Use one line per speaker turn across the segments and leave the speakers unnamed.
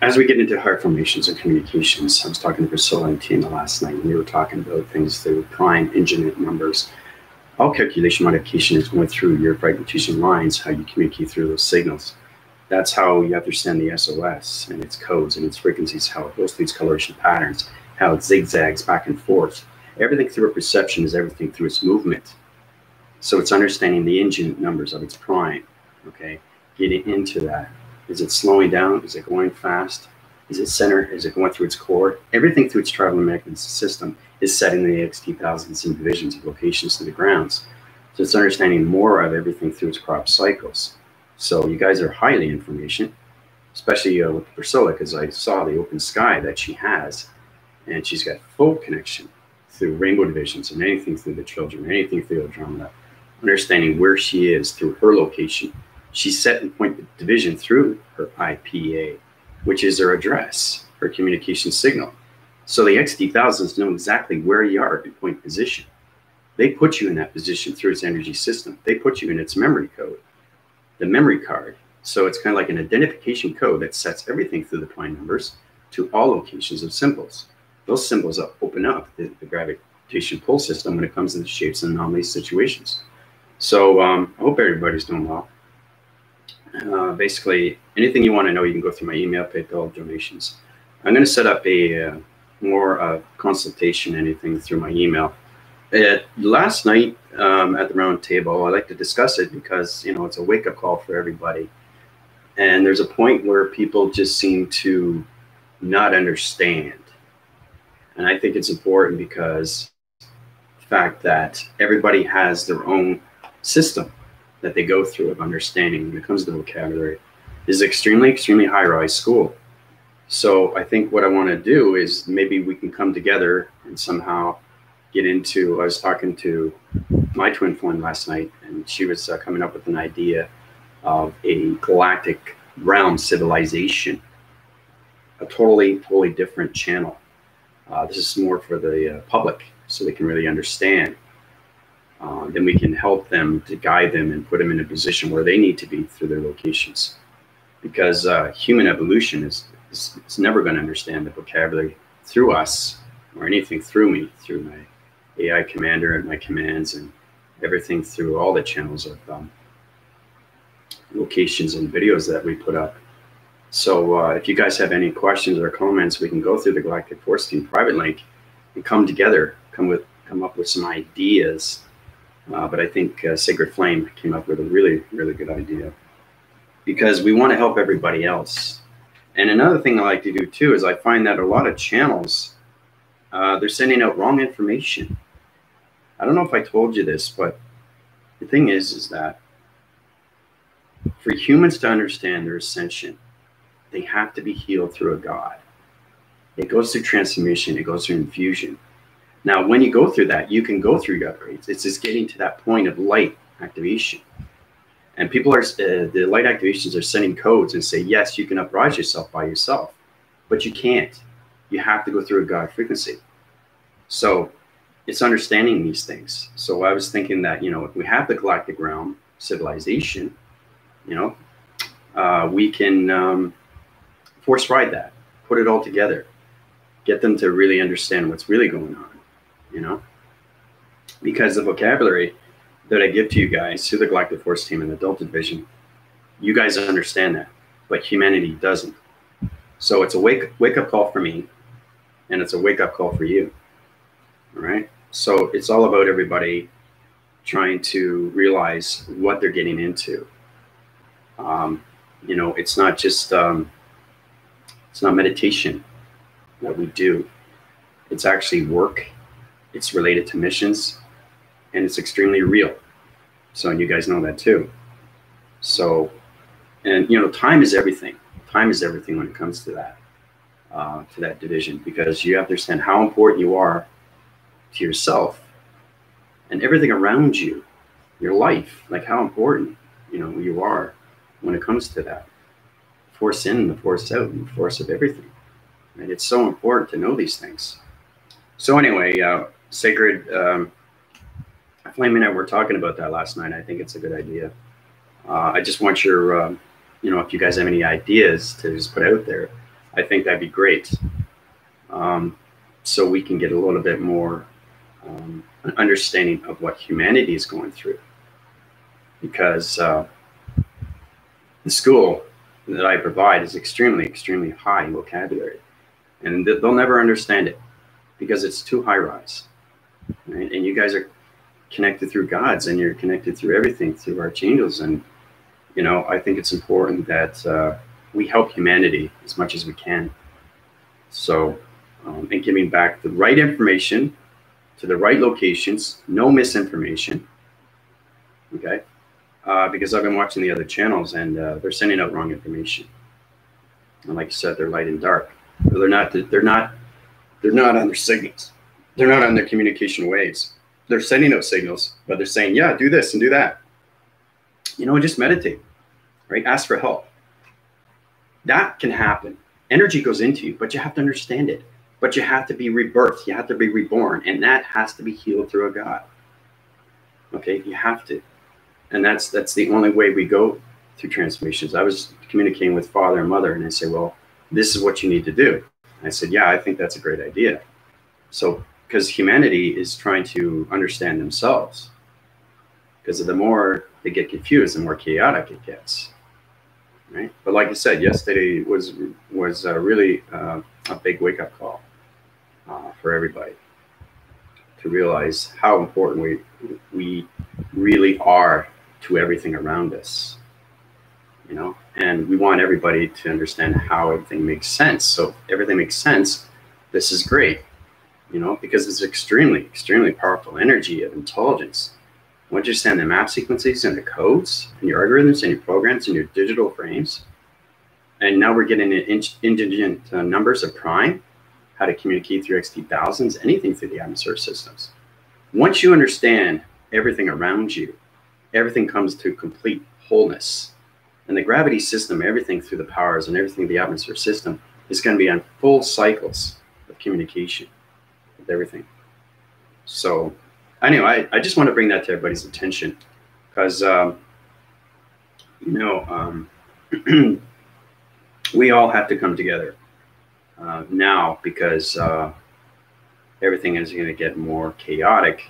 as we get into heart formations and communications, I was talking to Priscilla and Tina last night, and we were talking about things through prime infinite numbers. All calculation modification is going through your fragmentation lines, how you communicate through those signals. That's how you understand the SOS and its codes and its frequencies, how it goes through its coloration patterns, how it zigzags back and forth. Everything through a perception is everything through its movement. So it's understanding the infinite numbers of its prime, okay? Getting into that. Is it slowing down? Is it going fast? Is it center? Is it going through its core? Everything through its traveling mechanism system is setting the XT thousands and divisions of locations to the grounds. So it's understanding more of everything through its crop cycles. So you guys are highly information, especially with Priscilla, because I saw the open sky that she has, and she's got full connection through rainbow divisions and anything through the children, anything through Andromeda, understanding where she is through her location. She's set in point division through her IPA, which is her address, her communication signal. So the XT thousands know exactly where you are in point position. They put you in that position through its energy system. They put you in its memory code, the memory card. So it's kind of like an identification code that sets everything through the prime numbers to all locations of symbols. Those symbols open up the gravitation pull system when it comes to the shapes and anomalies situations. So I hope everybody's doing well. Basically, anything you want to know, you can go through my email, PayPal, donations. I'm going to set up a more consultation, anything through my email. Last night at the round table, I like to discuss it because, you know, it's a wake-up call for everybody. And there's a point where people just seem to not understand. And I think it's important because the fact that everybody has their own system that they go through of understanding when it comes to vocabulary is extremely, extremely high-rise school. So I think what I want to do is maybe we can come together and somehow get into, I was talking to my twin flame last night, and she was coming up with an idea of a galactic realm civilization, a totally different channel. This is more for the public so they can really understand. Then we can help them to guide them and put them in a position where they need to be through their locations. Because human evolution is never going to understand the vocabulary through us or anything through me, through my AI commander and my commands and everything through all the channels of locations and videos that we put up. So if you guys have any questions or comments, we can go through the Galactic Force Team private link and come together, come up with some ideas. But I think Sacred Flame came up with a really, really good idea because we want to help everybody else. And another thing I like to do too is I find that a lot of channels, they're sending out wrong information. I don't know if I told you this, but the thing is that for humans to understand their ascension, they have to be healed through a God. It goes through transformation. It goes through infusion. Now, when you go through that, you can go through your upgrades. It's just getting to that point of light activation. And people are, the light activations are sending codes and say, yes, you can uprise yourself by yourself, but you can't. You have to go through a God frequency. So it's understanding these things. So I was thinking that, you know, if we have the galactic realm civilization, you know, we can force ride that, put it all together, get them to really understand what's really going on. You know, because the vocabulary that I give to you guys through the Galactic Force Team and the Delta Division, you guys understand that, but humanity doesn't. So it's a wake-up call for me, and it's a wake-up call for you. All right. So it's all about everybody trying to realize what they're getting into. You know, it's not just it's not meditation that we do. It's actually work. It's related to missions, and it's extremely real. So, and you guys know that too. So, and you know, time is everything. Time is everything when it comes to that division, because you have to understand how important you are to yourself and everything around you, your life, like how important, you know, you are when it comes to that. Force in and the force out and the force of everything. And it's so important to know these things. So anyway, Sacred Flame and I were talking about that last night. I think it's a good idea. I just want your, you know, if you guys have any ideas to just put out there. I think that'd be great. So we can get a little bit more understanding of what humanity is going through. Because the school that I provide is extremely, extremely high in vocabulary. And they'll never understand it because it's too high rise. Right? And you guys are connected through gods, and you're connected through everything, through archangels. And, you know, I think it's important that we help humanity as much as we can. So, and giving back the right information to the right locations, no misinformation, okay? Because I've been watching the other channels, and they're sending out wrong information. And like you said, they're light and dark. They're not on their signals. They're not on their communication waves. They're sending out signals, but they're saying, yeah, do this and do that. You know, just meditate, right? Ask for help. That can happen. Energy goes into you, but you have to understand it. But you have to be rebirthed. You have to be reborn. And that has to be healed through a God. Okay, you have to. And that's the only way we go through transformations. I was communicating with father and mother, and I said, well, this is what you need to do. I said, yeah, I think that's a great idea. So, because humanity is trying to understand themselves. Because the more they get confused, the more chaotic it gets. Right? But like I said, yesterday was really a big wake-up call for everybody to realize how important we really are to everything around us. You know, and we want everybody to understand how everything makes sense. So if everything makes sense, this is great, you know, because it's extremely, extremely powerful energy of intelligence. Once you understand the map sequences and the codes and your algorithms and your programs and your digital frames, and now we're getting indigent numbers of prime, how to communicate through XT thousands, anything through the atmosphere systems. Once you understand everything around you, everything comes to complete wholeness. And the gravity system, everything through the powers and everything in the atmosphere system is going to be on full cycles of communication with everything. So anyway, I just want to bring that to everybody's attention because, you know, we all have to come together now because everything is going to get more chaotic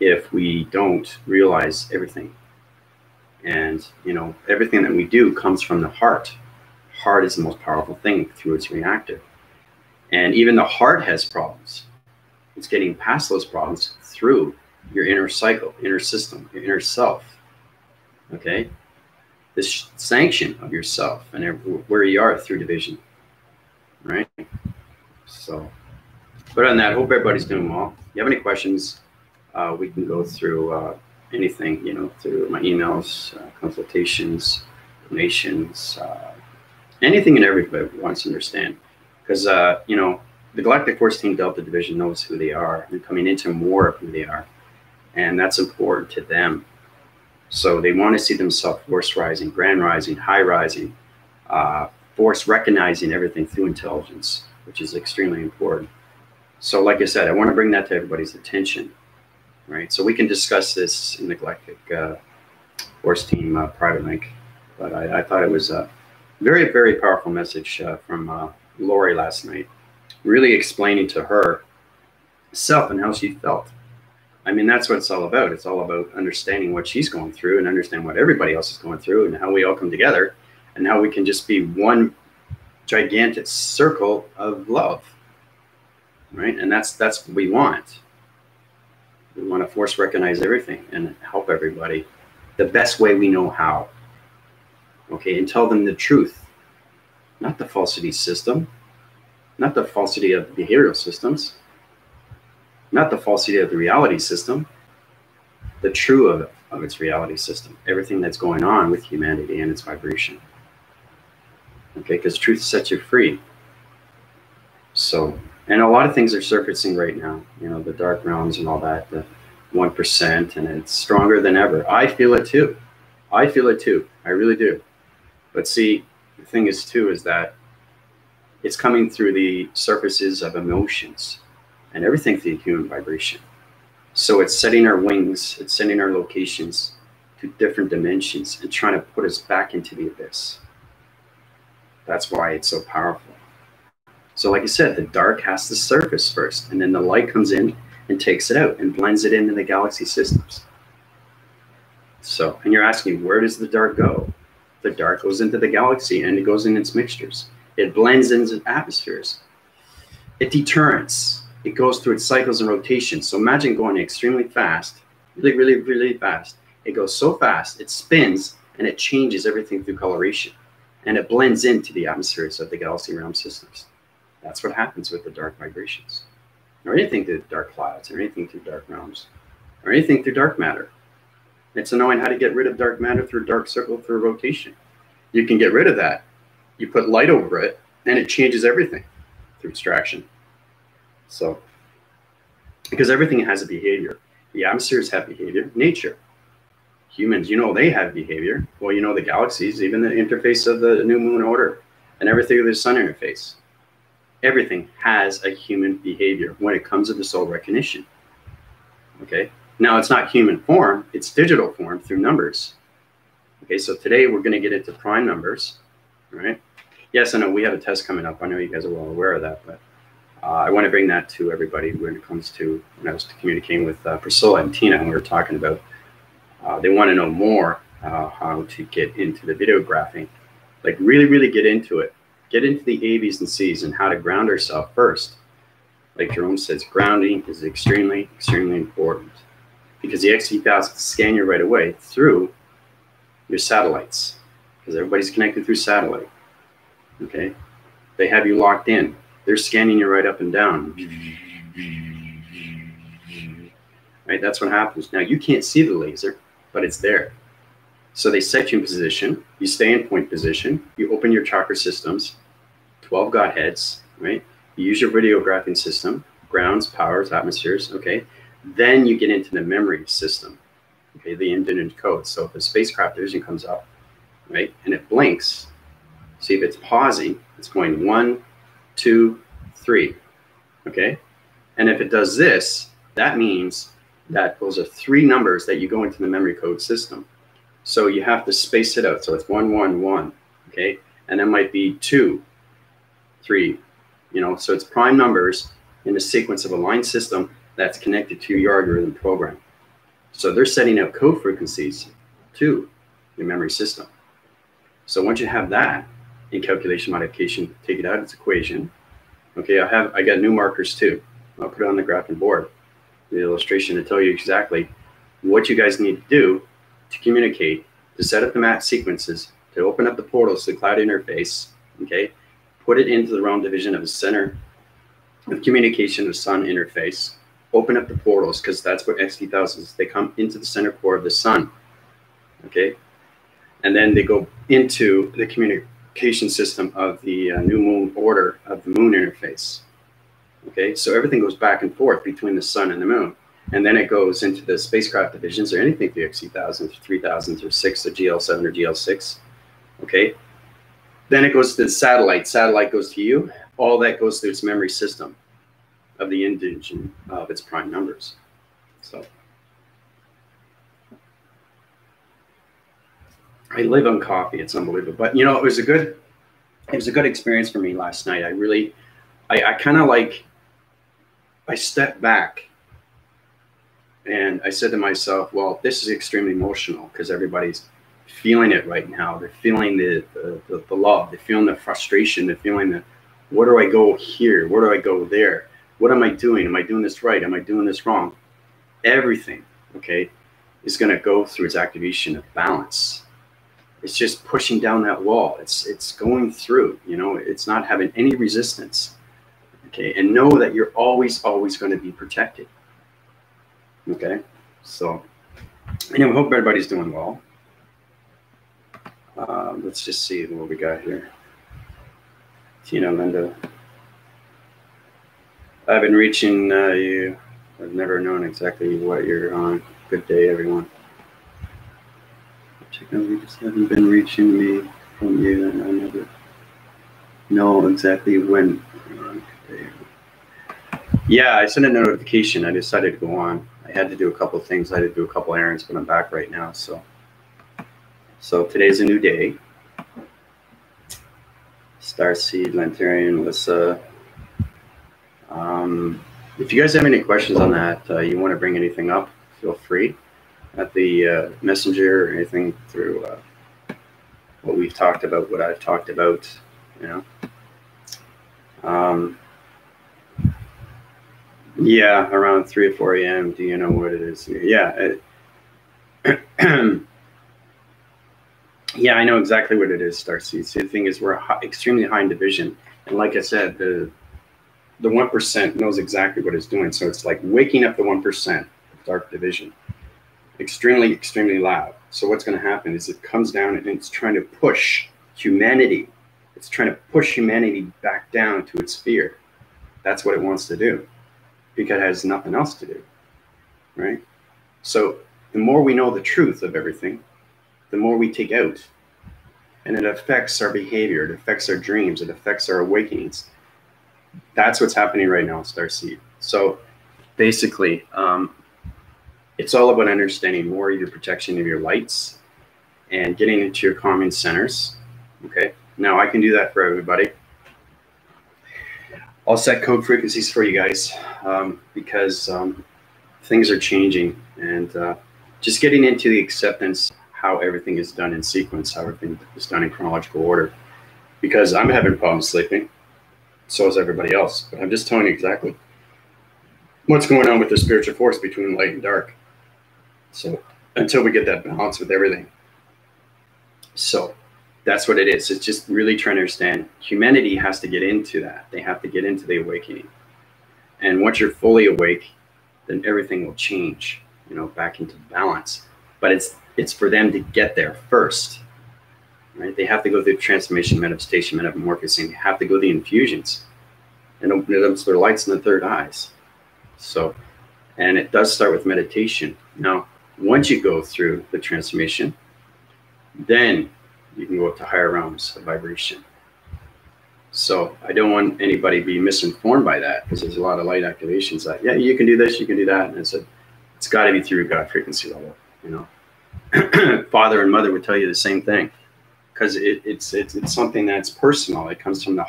if we don't realize everything. And, you know, everything that we do comes from the heart. Heart is the most powerful thing through its reactor. And even the heart has problems. It's getting past those problems through your inner cycle, inner system, your inner self. Okay? This sanction of yourself and where you are through division. Right? So, but on that, I hope everybody's doing well. If you have any questions, we can go through anything, you know, through my emails, consultations, donations, anything and everybody wants to understand. Because, you know, the Galactic Force Team Delta Division knows who they are and coming into more of who they are. And that's important to them. So they want to see themselves force rising, grand rising, high rising, force recognizing everything through intelligence, which is extremely important. So like I said, I want to bring that to everybody's attention. Right, so we can discuss this in the Galactic Force Team private link, but I thought it was a very, very powerful message from Lori last night, really explaining to herself and how she felt. I mean, that's what it's all about. It's all about understanding what she's going through and understand what everybody else is going through and how we all come together and how we can just be one gigantic circle of love, right? And that's what we want. We want to force recognize everything and help everybody the best way we know how. Okay, and tell them the truth, not the falsity system, not the falsity of behavioral systems, not the falsity of the reality system, the true of its reality system, everything that's going on with humanity and its vibration. Okay, because truth sets you free. So, and a lot of things are surfacing right now, you know, the dark realms and all that, the 1%, and it's stronger than ever. I feel it too. I feel it too. I really do. But see, the thing is too, is that it's coming through the surfaces of emotions and everything through human vibration. So it's setting our wings, it's sending our locations to different dimensions and trying to put us back into the abyss. That's why it's so powerful. So like I said, the dark has to surface first, and then the light comes in and takes it out and blends it into the galaxy systems. So, and you're asking, where does the dark go? The dark goes into the galaxy and it goes in its mixtures. It blends into atmospheres. It deterrents. It goes through its cycles and rotations. So imagine going extremely fast, really, really, really fast. It goes so fast, it spins, and it changes everything through coloration. And it blends into the atmospheres of the galaxy realm systems. That's what happens with the dark vibrations. Or anything through dark clouds, or anything through dark realms, or anything through dark matter. It's knowing how to get rid of dark matter through dark circle through rotation. You can get rid of that. You put light over it, and it changes everything through extraction. So, because everything has a behavior. The atmospheres have behavior. Nature. Humans, you know they have behavior. Well, you know the galaxies, even the interface of the new moon order, and everything with the sun interface. Everything has a human behavior when it comes to the soul recognition. Okay? Now, it's not human form, it's digital form through numbers. Okay, so today we're going to get into prime numbers. All right? Yes, I know we have a test coming up. I know you guys are well aware of that, but I want to bring that to everybody when it comes to, when I was communicating with Priscilla and Tina, and we were talking about, they want to know more how to get into the videographing. Like really, really get into it. Get into the A, B's, and C's and how to ground ourselves first. Like Jerome says, grounding is extremely, extremely important. Because the XT1000 can scan you right away through your satellites. Because everybody's connected through satellite. Okay? They have you locked in. They're scanning you right up and down. Right? That's what happens. Now, you can't see the laser, but it's there. So they set you in position. You stay in point position. You open your chakra systems, 12 Godheads, right? You use your videographing system, grounds, powers, atmospheres, okay? Then you get into the memory system, okay, the indigenous code. So if a spacecraft vision comes up, right, and it blinks, see if it's pausing, it's going 1, 2, 3, okay? And if it does this, that means that those are 3 numbers that you go into the memory code system. So you have to space it out. So it's 1, 1, 1, okay? And that might be 2, 3, you know, so it's prime numbers in the sequence of a line system that's connected to your algorithm program. So they're setting up code frequencies to your memory system. So once you have that in calculation modification, take it out of its equation. Okay, I got new markers too. I'll put it on the graphing board, the illustration to tell you exactly what you guys need to do to communicate, to set up the map sequences, to open up the portals to the cloud interface, okay? Put it into the realm division of the center of communication of sun interface. Open up the portals, because that's what XT1000s, they come into the center core of the sun, okay? And then they go into the communication system of the new moon order of the moon interface, okay? So everything goes back and forth between the sun and the moon. And then it goes into the spacecraft divisions or anything through XT1000s, 3000s, or 6, or GL7 or GL6, okay? Then it goes to the satellite. Satellite goes to you. All that goes through its memory system of the indigen of its prime numbers. So I live on coffee. It's unbelievable. But you know, it was a good experience for me last night. I kind of like, I stepped back and I said to myself, well, this is extremely emotional because everybody's feeling it right now. They're feeling the love. They're feeling the frustration. They're feeling the, where do I go here? Where do I go there? What am I doing? Am I doing this right? Am I doing this wrong? Everything, okay, is going to go through its activation of balance. It's just pushing down that wall. It's going through, you know, it's not having any resistance, okay? And know that you're always going to be protected, okay? So, anyway, I hope everybody's doing well. Let's just see what we got here. Tina, Linda. I've been reaching you. I've never known exactly what you're on. Good day, everyone. You just haven't been reaching me from you, and I never know exactly when you're on. Good day. Yeah, I sent a notification. I decided to go on. I had to do a couple of things. I had to do a couple errands, but I'm back right now. So today's a new day. Starseed, Lantarian, Alyssa. If you guys have any questions on that, you want to bring anything up, feel free at the messenger or anything through what we've talked about, what I've talked about, you know. Yeah, around 3 or 4 a.m. Do you know what it is? Yeah. Yeah, I know exactly what it is, Starseed. See, the thing is, we're extremely high in division. And like I said, the 1% knows exactly what it's doing. So it's like waking up the 1% of dark division. Extremely, extremely loud. So what's going to happen is it comes down and it's trying to push humanity. It's trying to push humanity back down to its sphere. That's what it wants to do, because it has nothing else to do, right? So the more we know the truth of everything, the more we take out. And it affects our behavior. It affects our dreams. It affects our awakenings. That's what's happening right now, Starseed. So basically, it's all about understanding more of your protection of your lights and getting into your calming centers. Okay. Now I can do that for everybody. I'll set code frequencies for you guys because things are changing, and just getting into the acceptance, how everything is done in sequence, how everything is done in chronological order, because I'm having problems sleeping. So is everybody else. But I'm just telling you exactly what's going on with the spiritual force between light and dark. So until we get that balance with everything. So that's what it is. It's just really trying to understand humanity has to get into that. They have to get into the awakening. And once you're fully awake, then everything will change, you know, back into balance. But it's for them to get there first. Right? They have to go through transformation, manifestation, metamorphosing. They have to go through the infusions and open it up to their lights in the third eyes. So, and it does start with meditation. Now, once you go through the transformation, then you can go up to higher realms of vibration. So I don't want anybody to be misinformed by that, because there's a lot of light activations that, yeah, you can do this, you can do that. And it's got to be through God frequency level, you know. Father and mother would tell you the same thing, because it's something that's personal. It comes from the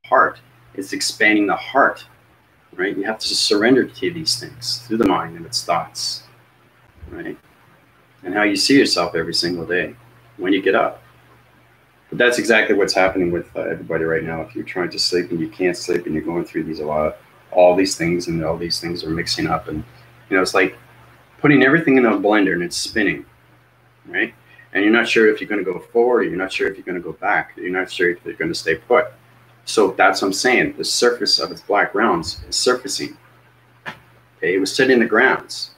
heart. It's expanding the heart, right? You have to surrender to these things through the mind and its thoughts, right? And how you see yourself every single day when you get up. But that's exactly what's happening with everybody right now. If you're trying to sleep and you can't sleep and you're going through all these things, and all these things are mixing up, and you know, it's like putting everything in a blender and it's spinning, right? And you're not sure if you're going to go forward, or you're not sure if you're going to go back. You're not sure if you're going to stay put. So that's what I'm saying. The surface of its black realms is surfacing. Okay, it was set in the grounds,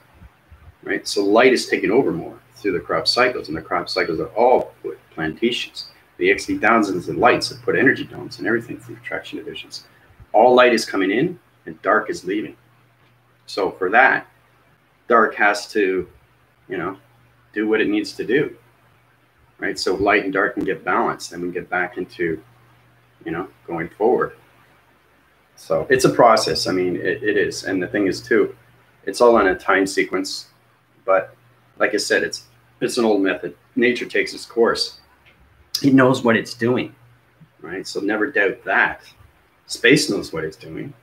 right? So light is taking over more through the crop cycles, and the crop cycles are all put plantations. The XD thousands and lights that put energy domes and everything through traction divisions. All light is coming in and dark is leaving. So for that, dark has to, you know, do what it needs to do, right? So light and dark can get balanced, and we get back into, you know, going forward. So it's a process. I mean, it is. And the thing is too, it's all on a time sequence. But like I said, it's an old method. Nature takes its course. It knows what it's doing, right? So never doubt that. Space knows what it's doing.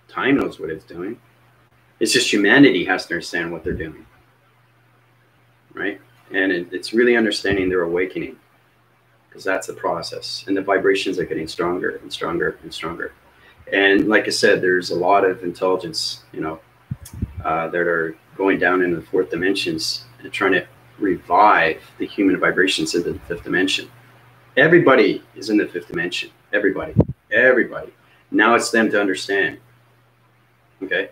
Time knows what it's doing. It's just humanity has to understand what they're doing, right? And it's really understanding their awakening, because that's the process. And the vibrations are getting stronger and stronger and stronger. And like I said, there's a lot of intelligence, you know, that are going down into the fourth dimensions and trying to revive the human vibrations into the fifth dimension. Everybody is in the fifth dimension. Everybody. Now it's them to understand. Okay.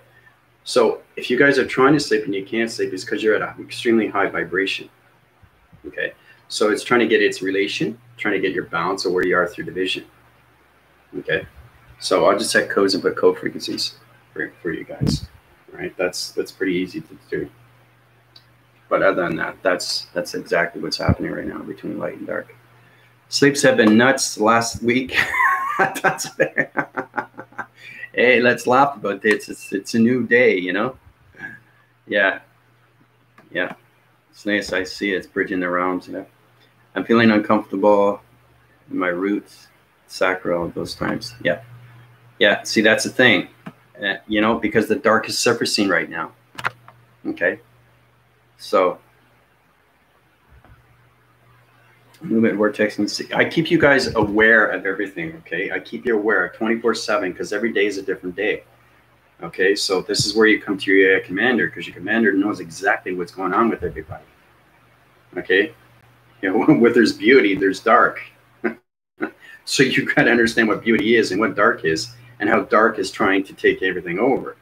So if you guys are trying to sleep and you can't sleep, it's because you're at an extremely high vibration. Okay. So it's trying to get its relation, trying to get your balance of where you are through division. Okay. So I'll just set codes and put code frequencies for you guys. All right. That's pretty easy to do. But other than that, that's exactly what's happening right now between light and dark. Sleeps have been nuts last week. That's fair. Hey, let's laugh about this. It's a new day, you know? Yeah. It's nice. I see it. It's bridging the realms. You know? I'm feeling uncomfortable in my roots.
Sacral those times. Yeah. Yeah. See, that's the thing, you know, because the dark is surfacing right now. Okay. So movement vortex. I keep you guys aware of everything. Okay. I keep you aware 24/7 because every day is a different day. Okay. So this is where you come to your commander, because your commander knows exactly what's going on with everybody. Okay. You know, where there's beauty, there's dark. So you got to understand what beauty is and what dark is, and how dark is trying to take everything over.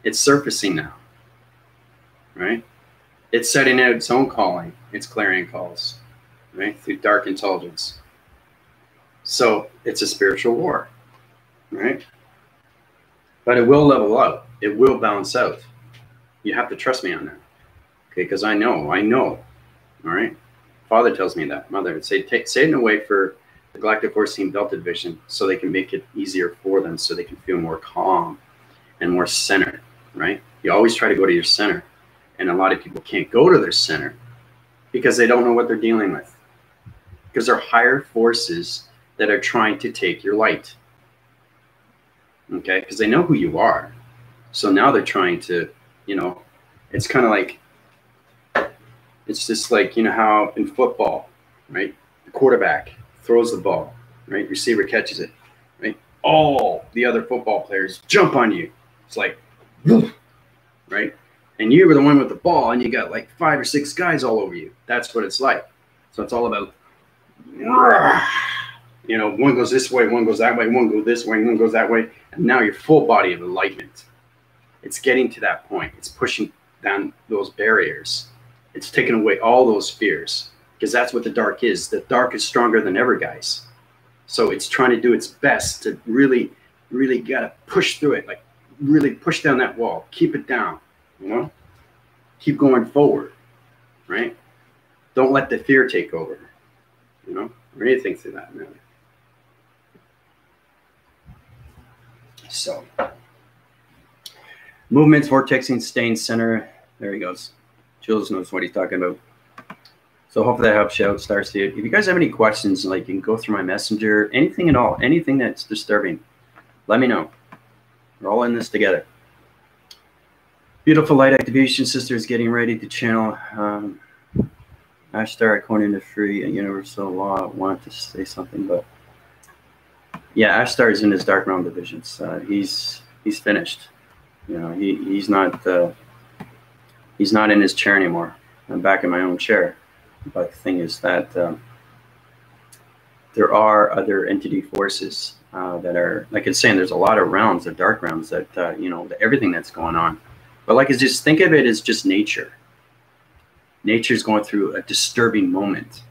It's surfacing now, right? It's setting out its own calling, its clarion calls, right? Through dark intelligence. So it's a spiritual war, right? But it will level out. It will balance out. You have to trust me on that, okay? Because I know, all right? Father tells me that. Mother would say, take Satan away for the Galactic Force Team Delta Division so they can make it easier for them, so they can feel more calm and more centered, right? You always try to go to your center, and a lot of people can't go to their center because they don't know what they're dealing with, because they're higher forces that are trying to take your light, okay? Because they know who you are. So now they're trying to, you know, it's kind of like, it's just like, you know how in football, right? The quarterback throws the ball, right? Receiver catches it, right? All the other football players jump on you. It's like, right? And you were the one with the ball, and you got like 5 or 6 guys all over you. That's what it's like. So it's all about, you know, one goes this way, one goes that way, one goes this way, one goes that way. And now you're full body of enlightenment. It's getting to that point. It's pushing down those barriers. It's taking away all those fears, because that's what the dark is. The dark is stronger than ever, guys. So it's trying to do its best to really, really got to push through it. Like really push down that wall. Keep it down, you know? Keep going forward, right? Don't let the fear take over, you know? Or anything through that matter. So, movements, vortexing, staying center. There he goes. Jules knows what he's talking about. So hopefully that helps you out, Starseed. If you guys have any questions, like you can go through my messenger, anything at all, anything that's disturbing, let me know. We're all in this together. Beautiful light activation sister is getting ready to channel Ashtar according to free and universal law. I wanted to say something, but yeah, Ashtar is in his dark realm divisions. He's finished. You know, he's not in his chair anymore. I'm back in my own chair. But the thing is that there are other entity forces that are, like it's saying, there's a lot of realms, the dark realms that, you know, everything that's going on. But like, it's just, think of it as just nature. Nature's going through a disturbing moment,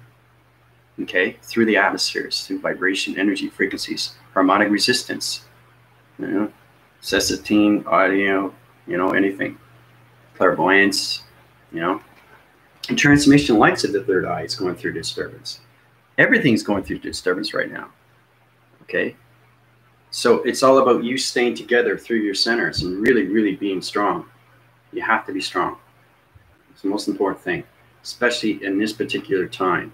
okay? Through the atmospheres, through vibration, energy, frequencies, harmonic resistance, you know, cecitine, audio, you know, anything. Clairvoyance, you know. And transmission lights of the third eye is going through disturbance. Everything's going through disturbance right now, okay? So it's all about you staying together through your centers and really, really being strong. You have to be strong. It's the most important thing, especially in this particular time,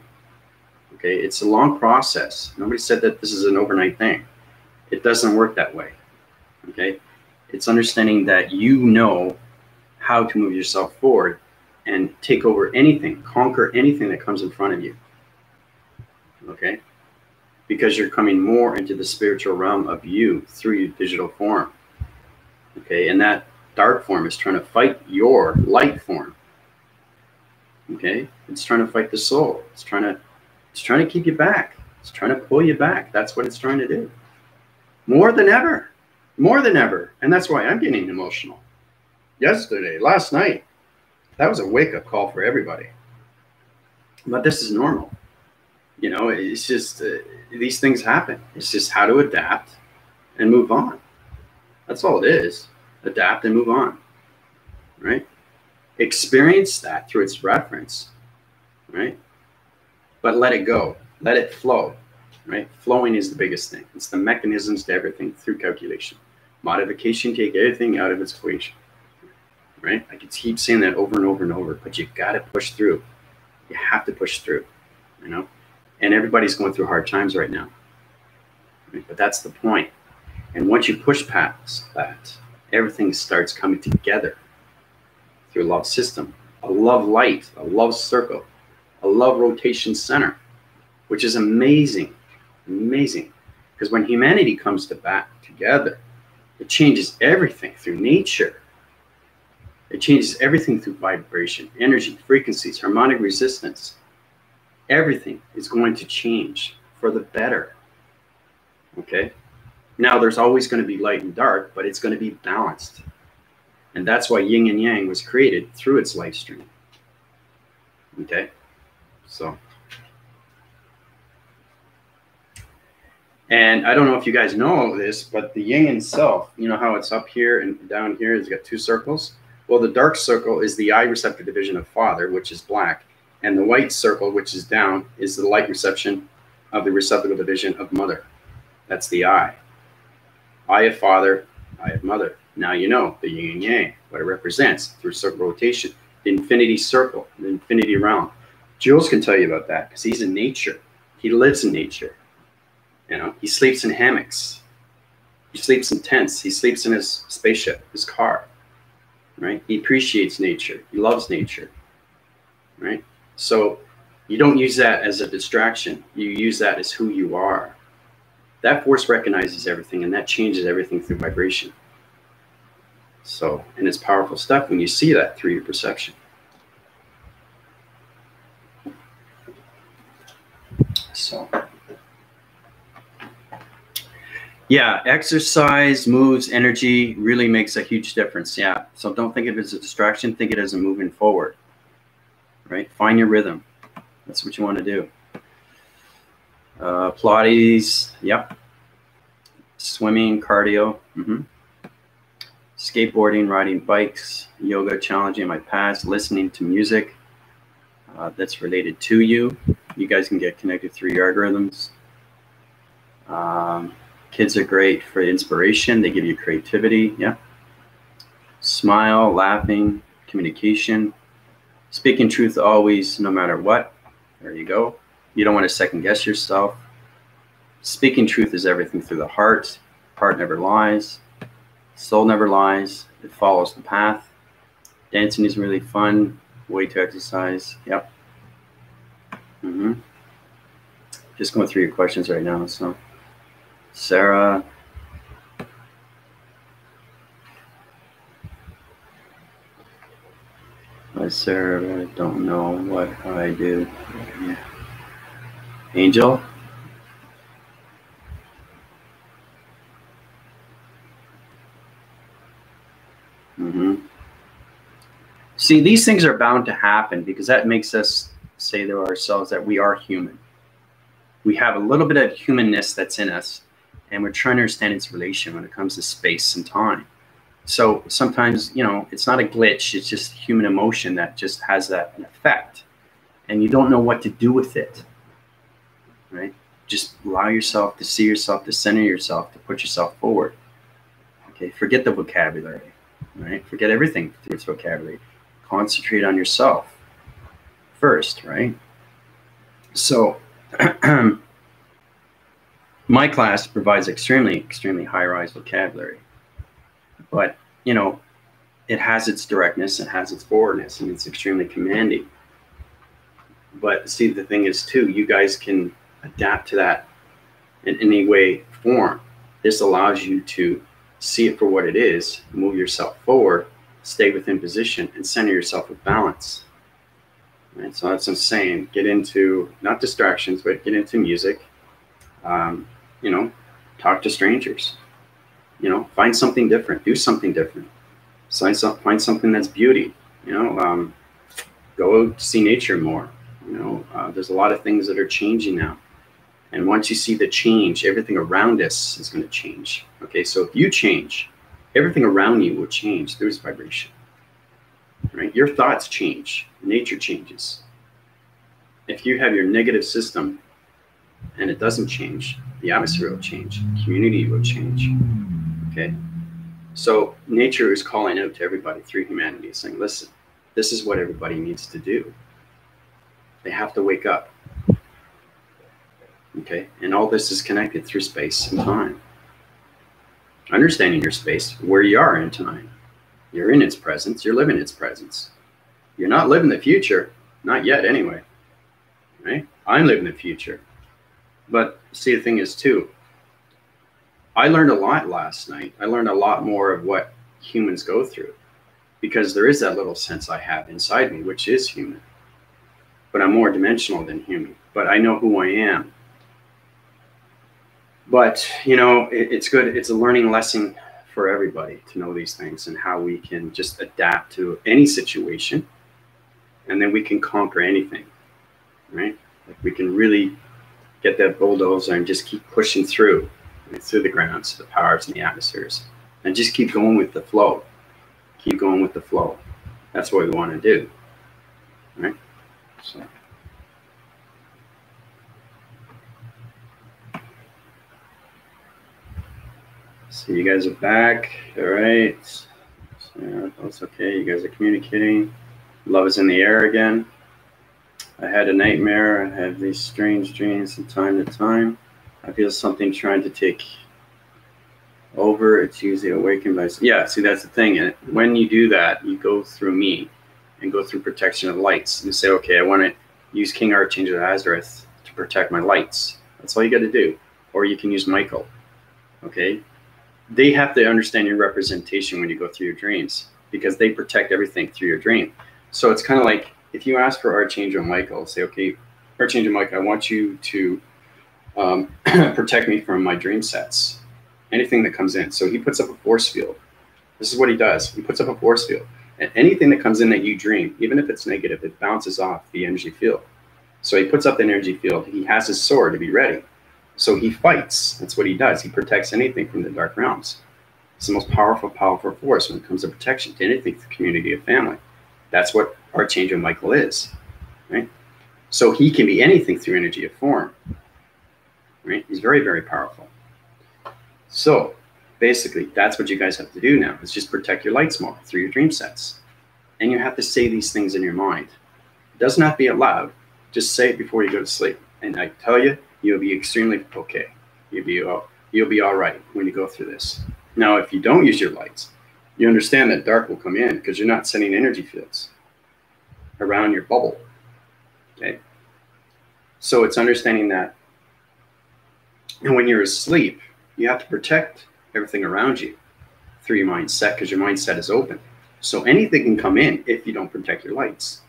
okay? It's a long process. Nobody said that this is an overnight thing. It doesn't work that way, okay? It's understanding that you know how to move yourself forward and take over anything, conquer anything that comes in front of you, okay? Because you're coming more into the spiritual realm of you through your digital form, okay? And that dark form is trying to fight your light form, okay? It's trying to fight the soul. It's trying to keep you back. It's trying to pull you back. That's what it's trying to do. More than ever. More than ever. And that's why I'm getting emotional. Yesterday, last night, that was a wake-up call for everybody. But this is normal. You know, it's just, these things happen. It's just how to adapt and move on. That's all it is. Adapt and move on, right? Experience that through its reference, right? But let it go. Let it flow, right? Flowing is the biggest thing. It's the mechanisms to everything through calculation. Modification, take everything out of its equation. Right? I could keep saying that over and over and over, but you got to push through. You have to push through, you know? And everybody's going through hard times right now.
right? But that's the point. And once you push past that, everything starts coming together through a love system, a love light, a love circle, a love rotation center, which is amazing, amazing. Because when humanity comes back together, it changes everything through nature. It changes everything through vibration, energy, frequencies, harmonic resistance. Everything is going to change for the better. Okay? Now, there's always going to be light and dark, but it's going to be balanced. And that's why yin and yang was created through its light stream. Okay? So. And I don't know if you guys know all of this, but the yin itself, you know how it's up here and down here, it's got two circles? Well, the dark circle is the eye receptor division of father, which is black. And the white circle, which is down, is the light reception of the receptacle division of mother. That's the eye. Eye of father, eye of mother. Now you know the yin and yang, what it represents through circle rotation, the infinity circle, the infinity realm. Jules can tell you about that because he's in nature. He lives in nature. You know, he sleeps in hammocks. He sleeps in tents. He sleeps in his spaceship, his car. Right? He appreciates nature. He loves nature. Right? So you don't use that as a distraction. You use that as who you are. That force recognizes everything, and that changes everything through vibration. So, and it's powerful stuff when you see that through your perception. So, yeah, exercise, moves, energy really makes a huge difference. Yeah, so don't think of it as a distraction. Think of it as a moving forward. Right? Find your rhythm. That's what you want to do. Pilates, yep. Swimming, cardio, skateboarding, riding bikes, yoga, challenging my past, listening to music that's related to you. You guys can get connected through your algorithms. Kids are great for inspiration. They give you creativity, yeah. Smile, laughing, communication, speaking truth always, no matter what. There you go. You don't want to second guess yourself. Speaking truth is everything through the heart. Heart never lies. Soul never lies. It follows the path. Dancing is really fun. Way to exercise. Yep. Just going through your questions right now. So, Sarah. Sarah, I don't know what I do. Yeah. Angel. See, these things are bound to happen because that makes us say to ourselves that we are human. We have a little bit of humanness that's in us, and we're trying to understand its relation when it comes to space and time. So sometimes, you know, it's not a glitch. It's just human emotion that just has that effect, and you don't know what to do with it, right? Just allow yourself to see yourself, to center yourself, to put yourself forward. Okay, forget the vocabulary, right? Forget everything through its vocabulary. Concentrate on yourself first, right? So my class provides extremely high-rise vocabulary, but you know, it has its directness, it has its forwardness, and it's extremely commanding. But see, the thing is too, you guys can adapt to that in any way, form. This allows you to see it for what it is, move yourself forward, stay within position, and center yourself with balance. Right? So that's what I'm saying. Get into, not distractions, but get into music. You know, talk to strangers. You know, find something different. Do something different. Find something that's beauty. You know, go see nature more. You know, there's a lot of things that are changing now. And once you see the change, everything around us is going to change. Okay, so if you change, everything around you will change through its vibration. Right? Your thoughts change. Nature changes. If you have your negative system and it doesn't change, the atmosphere will change. Community will change. Okay? So nature is calling out to everybody through humanity, saying, listen, this is what everybody needs to do. They have to wake up. Okay, and all this is connected through space and time. Understanding your space, where you are in time. You're in its presence, you're living its presence. You're not living the future, not yet anyway, right? I'm living the future. But see, the thing is too, I learned a lot last night. I learned a lot more of what humans go through, because there is that little sense I have inside me, which is human. But I'm more dimensional than human. But I know who I am. But, you know, it's good. It's a learning lesson for everybody to know these things and how we can just adapt to any situation. And then we can conquer anything, right? Like we can really get that bulldozer and just keep pushing through the grounds, the powers and the atmospheres, and just keep going with the flow. Keep going with the flow. That's what we want to do, right? So you guys are back. All right. So that's okay. You guys are communicating. Love is in the air again. I had a nightmare. I have these strange dreams from time to time. I feel something trying to take over. It's usually awakened by... Yeah, see, that's the thing. And when you do that, you go through me and go through protection of lights. You say, okay, I want to use King Archangel Azareth to protect my lights. That's all you got to do. Or you can use Michael. Okay? They have to understand your representation when you go through your dreams, because they protect everything through your dream. So it's kind of like if you ask for Archangel Michael, say, okay, Archangel Michael, I want you to protect me from my dream sets, anything that comes in. So he puts up a force field. This is what he does. He puts up a force field. And anything that comes in that you dream, even if it's negative, it bounces off the energy field. So he puts up the energy field. He has his sword to be ready. So he fights. That's what he does. He protects anything from the dark realms. It's the most powerful force when it comes to protection to anything, to the community of family. That's what Archangel Michael is, right? So he can be anything through energy of form, right? He's very, very powerful. So basically, that's what you guys have to do now, is just protect your lights more through your dream sets. And you have to say these things in your mind. It doesn't have to be out loud. Just say it before you go to sleep. And I tell you, you'll be extremely okay. You'll be all right when you go through this. Now, if you don't use your lights, you understand that dark will come in because you're not sending energy fields around your bubble. Okay. So it's understanding that. And when you're asleep, you have to protect everything around you through your mindset, because your mindset is open. So anything can come in if you don't protect your lights.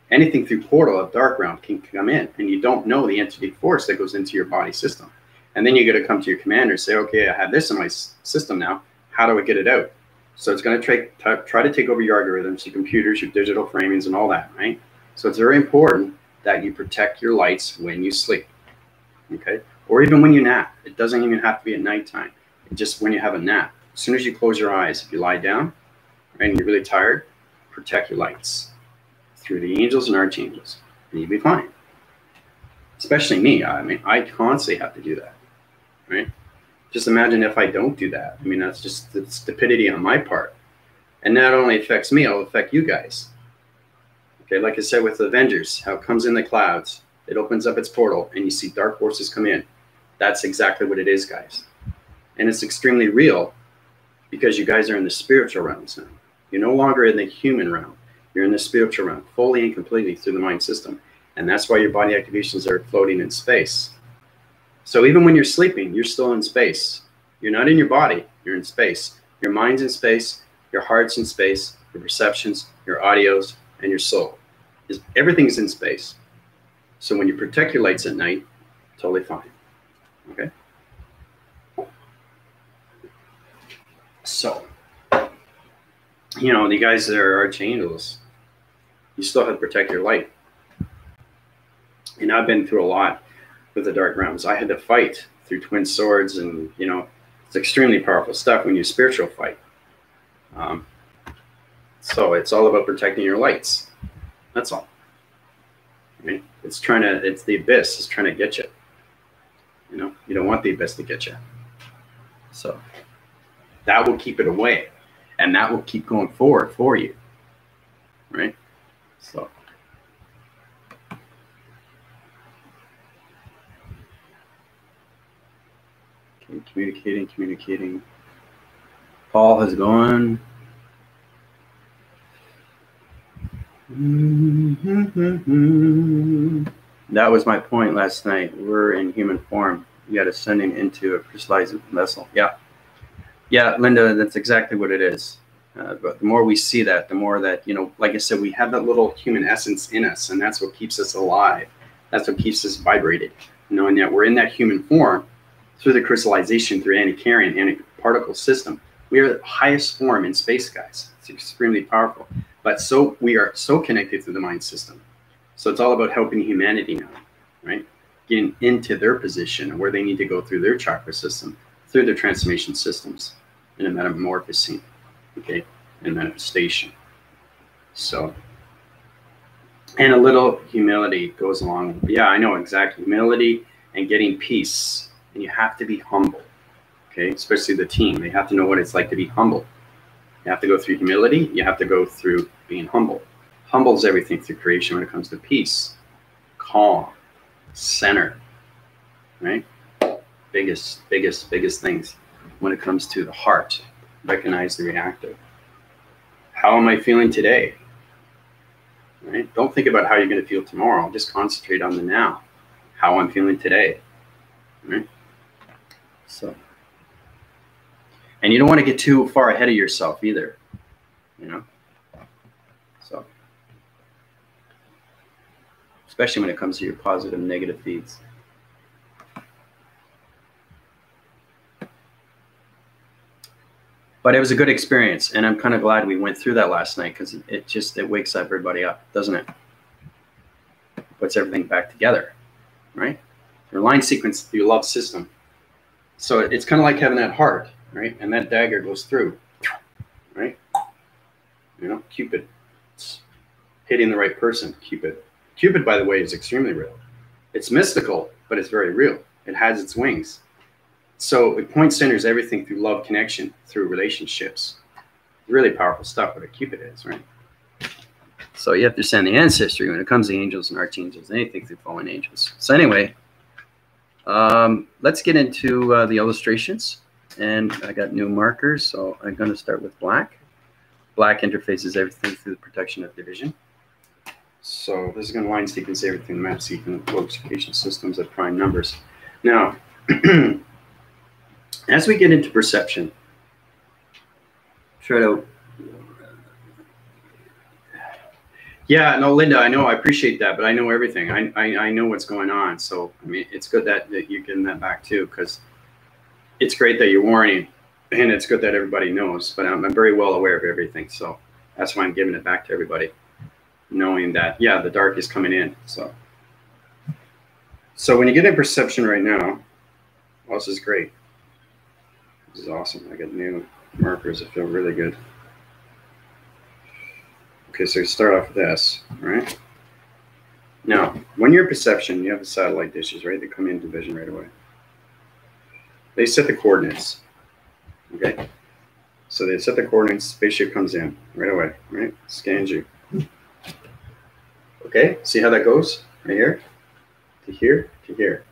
Anything through portal of dark realm can come in, and you don't know the entity force that goes into your body system. And then you got to come to your commander and say, okay, I have this in my system now. How do I get it out? So it's going to try to take over your algorithms, your computers, your digital framings, and all that, right? So it's very important that you protect your lights when you sleep, okay? Or even when you nap. It doesn't even have to be at nighttime. Just when you have a nap. As soon as you close your eyes, if you lie down and you're really tired, protect your lights through the angels and archangels, and you'll be fine. Especially me. I mean, I constantly have to do that, right? Just imagine if I don't do that. I mean, that's just the stupidity on my part. And not only affects me, it'll affect you guys. Okay, like I said with Avengers, how it comes in the clouds, it opens up its portal, and you see dark forces come in. That's exactly what it is, guys. And it's extremely real, because you guys are in the spiritual realms now. You're no longer in the human realm. You're in the spiritual realm, fully and completely through the mind system. And that's why your body activations are floating in space. So even when you're sleeping, you're still in space. You're not in your body, you're in space. Your mind's in space, your heart's in space, your perceptions, your audios, and your soul. Everything's in space. So when you protect your lights at night, totally fine. Okay? So, you know, the guys that are archangels, you still have to protect your light. And I've been through a lot with the dark realms. I had to fight through twin swords, and, you know, it's extremely powerful stuff when you spiritual fight. So it's all about protecting your lights. That's all. Right? It's the abyss is trying to get you. You know, you don't want the abyss to get you. So that will keep it away, and that will keep going forward for you. Right? So
Communicating. Paul has gone. That was my point last night. We're in human form. You got to send him into a crystallized vessel. Yeah. Yeah, Linda, that's exactly what it is. But the more we see that, the more that, you know, like I said, we have that little human essence in us, and that's what keeps us alive. That's what keeps us vibrated, knowing that we're in that human form through the crystallization, through anticaryon, antiparticle system. We are the highest form in space, guys. It's extremely powerful. But so we are so connected to the mind system. So it's all about helping humanity now, right? Getting into their position where they need to go through their chakra system, through their transformation systems, and a metamorphosing, okay, and manifestation. So, and a little humility goes along. Yeah, I know exactly. Humility and getting peace. And you have to be humble, okay? Especially the team. They have to know what it's like to be humble. You have to go through humility. You have to go through being humble. Humble is everything through creation when it comes to peace, calm, center, right? Biggest things when it comes to the heart. Recognize the reactive. How am I feeling today? Right? Don't think about how you're going to feel tomorrow. Just concentrate on the now. How I'm feeling today. Right? So, and you don't want to get too far ahead of yourself either, you know. So, especially when it comes to your positive and negative feeds. But it was a good experience, and I'm kind of glad we went through that last night, because it wakes everybody up, doesn't it? Puts everything back together, right? Your line sequence, your love system. So it's kind of like having that heart, right? And that dagger goes through, right? You know, Cupid. It's hitting the right person, Cupid. Cupid, by the way, is extremely real. It's mystical, but it's very real. It has its wings. So it point centers everything through love connection, through relationships. Really powerful stuff, what a Cupid is, right? So you have to understand the ancestry when it comes to angels and archangels, anything through fallen angels. So anyway, let's get into the illustrations. And I got new markers, so I'm going to start with black. Black interfaces everything through the protection of division. So this is going to line sequence everything, map sequence, location systems at prime numbers. Now, as we get into perception, try to... Yeah, no, Linda, I know, I appreciate that, but I know everything. I know what's going on. So, I mean, it's good that you're getting that back too, because it's great that you're warning, and it's good that everybody knows, but I'm very well aware of everything. So that's why I'm giving it back to everybody, knowing that, yeah, the dark is coming in. So when you get in perception right now, well, this is great. This is awesome. I got new markers. I feel really good. Okay, so you start off with this, right? Now, when you're in perception, you have the satellite dishes, right? They come into vision right away. They set the coordinates, okay? So they set the coordinates, spaceship comes in right away, right? Scans you. Okay, see how that goes? Right here, to here, to here,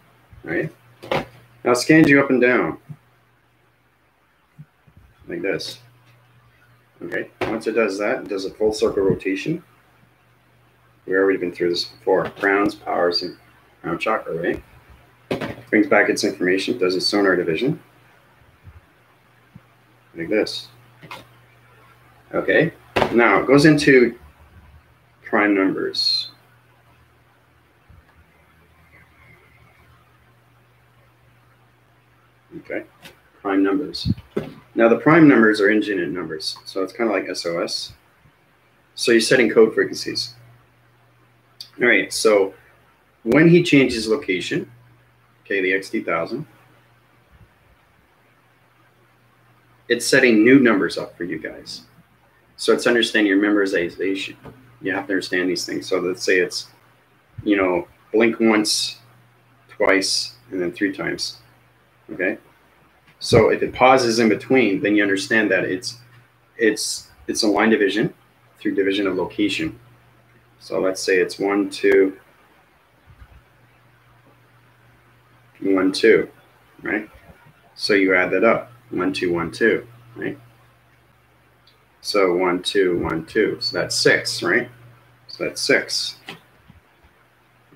right? Now it scans you up and down, like this. Okay, once it does that, it does a full circle rotation. We've already been through this before. Crowns, powers, and crown chakra, right? Brings back its information, does its sonar division. Like this. Okay, now it goes into prime numbers. Okay, prime numbers. Now the prime numbers are infinite numbers, so it's kind of like SOS. So you're setting code frequencies. All right, so when he changes location, okay, the XD1000, it's setting new numbers up for you guys. So it's understanding your memorization. You have to understand these things. So let's say it's, you know, blink once, twice, and then 3 times, okay? So if it pauses in between, then you understand that it's a line division through division of location. So let's say it's 1, 2, 1, 2, right?
So you add that up, 1, 2, 1, 2, right? So 1, 2, 1, 2. So that's 6, right? So that's 6.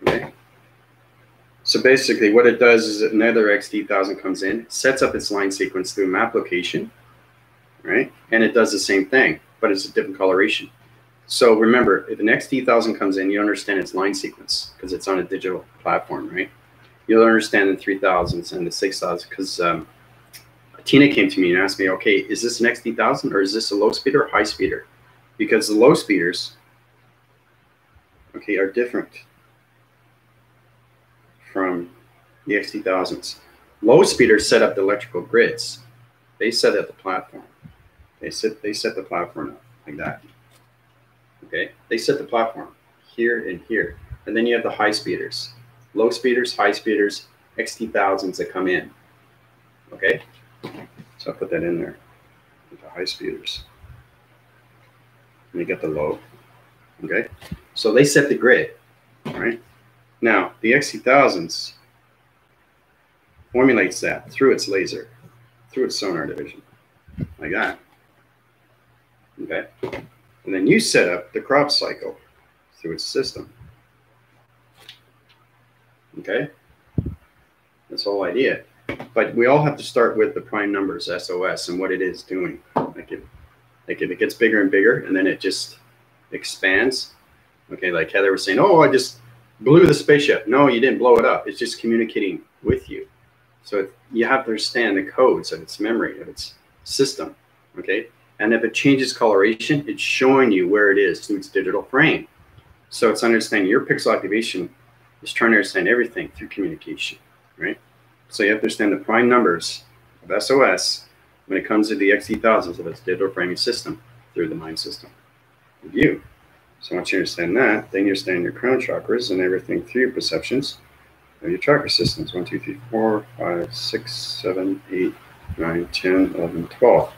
Okay. So basically what it does is another XD1000 comes in, sets up its line sequence through a map location, right? And it does the same thing, but it's a different coloration. So remember, if an XD1000 comes in, you understand its line sequence because it's on a digital platform, right? You'll understand the 3000s and the 6000s because Tina came to me and asked me, okay, is this an XD1000 or is this a low speeder or high speeder? Because the low speeders, okay, are different from the XD1000s. Low speeders set up the electrical grids. They set up the platform. They set the platform up like that. Okay, they set the platform here and here. And then you have the high speeders. Low speeders, high speeders, XD1000s that come in. Okay, so I'll put that in there with the high speeders. And you get the low. Okay, so they set the grid, right? Now, the XD1000s formulates that through its laser, through its sonar division, like that. Okay, and then you set up the crop cycle through its system. Okay, that's the whole idea. But we all have to start with the prime numbers, SOS, and what it is doing. Like if it gets bigger and bigger, and then it just expands. Okay, like Heather was saying, oh, I just blew the spaceship. No, you didn't blow it up. It's just communicating with you. So you have to understand the codes of its memory, of its system. Okay, and if it changes coloration, it's showing you where it is through its digital frame. So it's understanding your pixel activation is trying to understand everything through communication, right? So you have to understand the prime numbers of SOS when it comes to the XD1000s of its digital framing system through the mind system of you. So once you understand that, then you understand your crown chakras and everything through your perceptions of your chakra systems. 1, 2, 3, 4, 5, 6, 7, 8, 9, 10, 11, 12.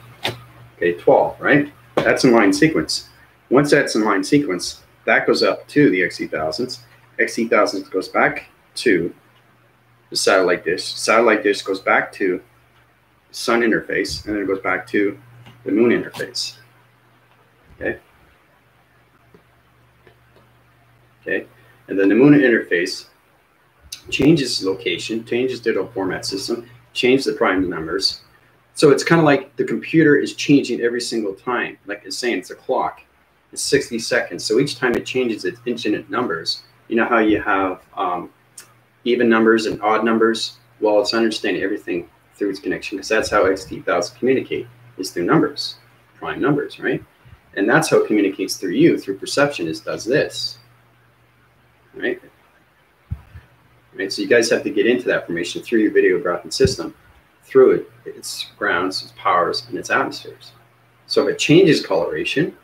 Okay, 12, right? That's in line sequence. Once that's in line sequence, that goes up to the XD1000s. XD1000s goes back to the satellite dish. Satellite dish goes back to the sun interface, and then it goes back to the moon interface. Okay. Okay, and then the moon interface changes location, changes digital format system, changes the prime numbers. So it's kind of like the computer is changing every single time. Like it's saying, it's a clock. It's 60 seconds. So each time it changes its infinite numbers, you know how you have even numbers and odd numbers? Well, it's understanding everything through its connection, because that's how XD1000 communicate, is through numbers, prime numbers, right? And that's how it communicates through you, through perception, is does this. Right? Right? So you guys have to get into that formation through your video graphing system, through it, its grounds, its powers, and its atmospheres. So if it changes coloration,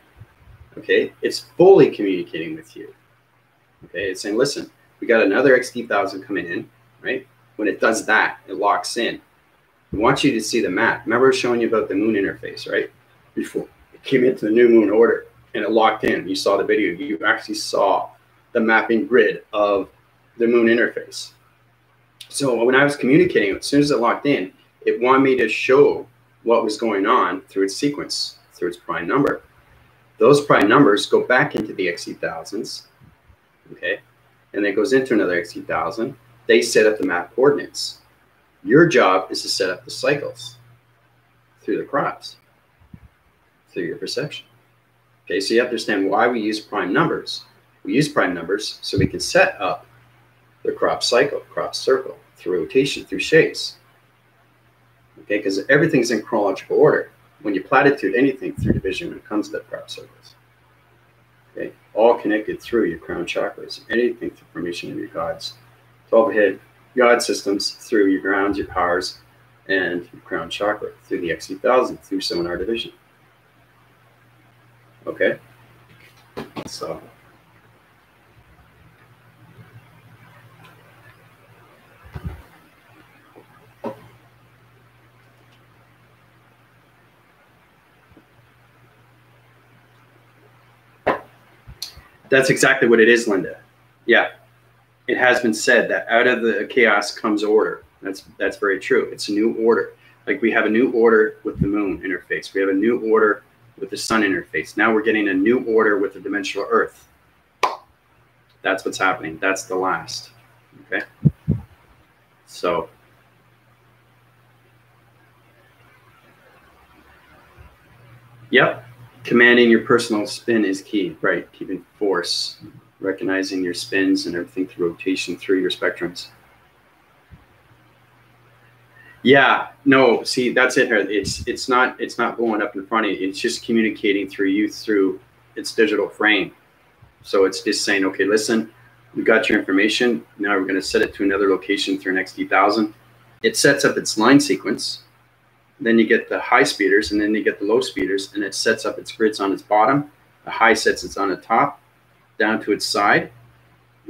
okay, it's fully communicating with you. Okay, it's saying, listen, we got another XD1000 coming in, right? When it does that, it locks in. I want you to see the map. Remember I was showing you about the moon interface, right? Before it came into the new moon order and it locked in. You saw the video. You actually saw the mapping grid of the moon interface. So when I was communicating, as soon as it locked in, it wanted me to show what was going on through its sequence, through its prime number. Those prime numbers go back into the XD1000s, okay? And then it goes into another XD1000. They set up the map coordinates. Your job is to set up the cycles through the crops, through your perception. Okay, so you have to understand why we use prime numbers. We use prime numbers so we can set up the crop cycle, crop circle, through rotation, through shapes. Okay, because everything's in chronological order. When you platitude anything through division when it comes to the crop circles. Okay, all connected through your crown chakras, anything through formation of your gods. 12 head God systems through your grounds, your powers, and your crown chakra through the XD1000, through sonar division. Okay, so that's exactly what it is, Linda. Yeah, it has been said that out of the chaos comes order. That's very true. It's a new order. Like we have a new order with the moon interface. We have a new order with the sun interface. Now we're getting a new order with the dimensional earth. That's what's happening. That's the last. Okay. So yep. Commanding your personal spin is key, right? Keeping force, recognizing your spins and everything through rotation through your spectrums. Yeah, no, see, that's it. It's not blowing up in front of you. It's just communicating through you through its digital frame. So it's just saying, okay, listen, we got your information. Now we're going to set it to another location through an XT1000. It sets up its line sequence. Then you get the high speeders, and then you get the low speeders, and it sets up its grids on its bottom. The high sets it's on the top, down to its side.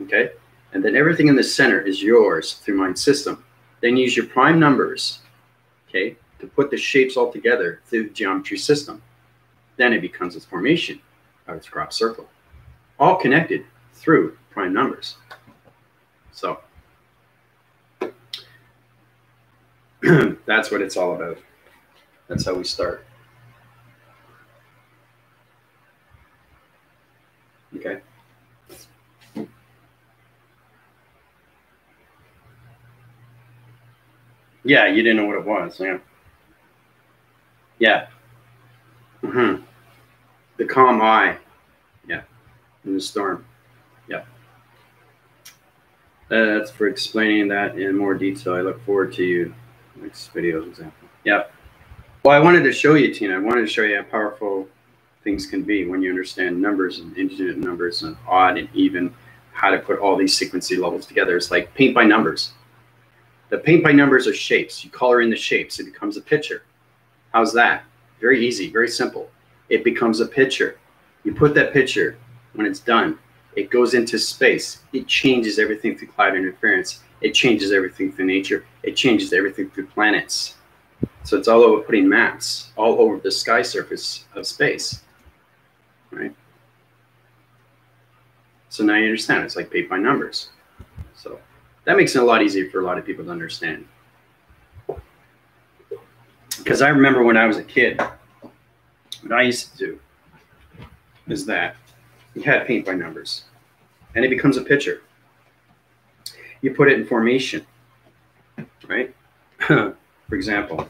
Okay, and then everything in the center is yours through Mind System. Then use your prime numbers, okay, to put the shapes all together through the geometry system. Then it becomes its formation of its crop circle, all connected through prime numbers. So that's what it's all about. That's how we start. Okay. Yeah, you didn't know what it was. Yeah. Yeah. Mm-hmm. The calm eye. Yeah. In the storm. Yeah. That's for explaining that in more detail. I look forward to you next video example. Yeah. Well, I wanted to show you, Tina. I wanted to show you how powerful things can be when you understand numbers and integer numbers and odd and even, how to put all these sequencing levels together. It's like paint by numbers. The paint by numbers are shapes. You color in the shapes. It becomes a picture. How's that? Very easy, very simple. It becomes a picture. You put that picture, when it's done, it goes into space. It changes everything through cloud interference. It changes everything through nature. It changes everything through planets. So it's all over putting maps all over the sky surface of space, right? So now you understand. It's like paint by numbers. So that makes it a lot easier for a lot of people to understand. Because I remember when I was a kid, what I used to do is that you had paint by numbers, and it becomes a picture. You put it in formation, right? For example,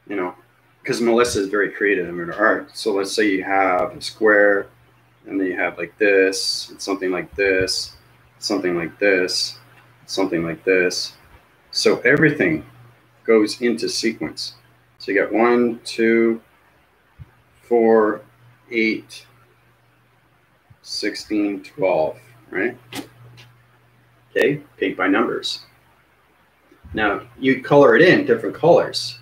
you know, because Melissa is very creative in her art. So let's say you have a square, and then you have like this, and something like this, something like this, something like this. So everything goes into sequence. So you got 1, 2, 4, 8, 16, 12, right? Okay, paint by numbers. Now you color it in different colors,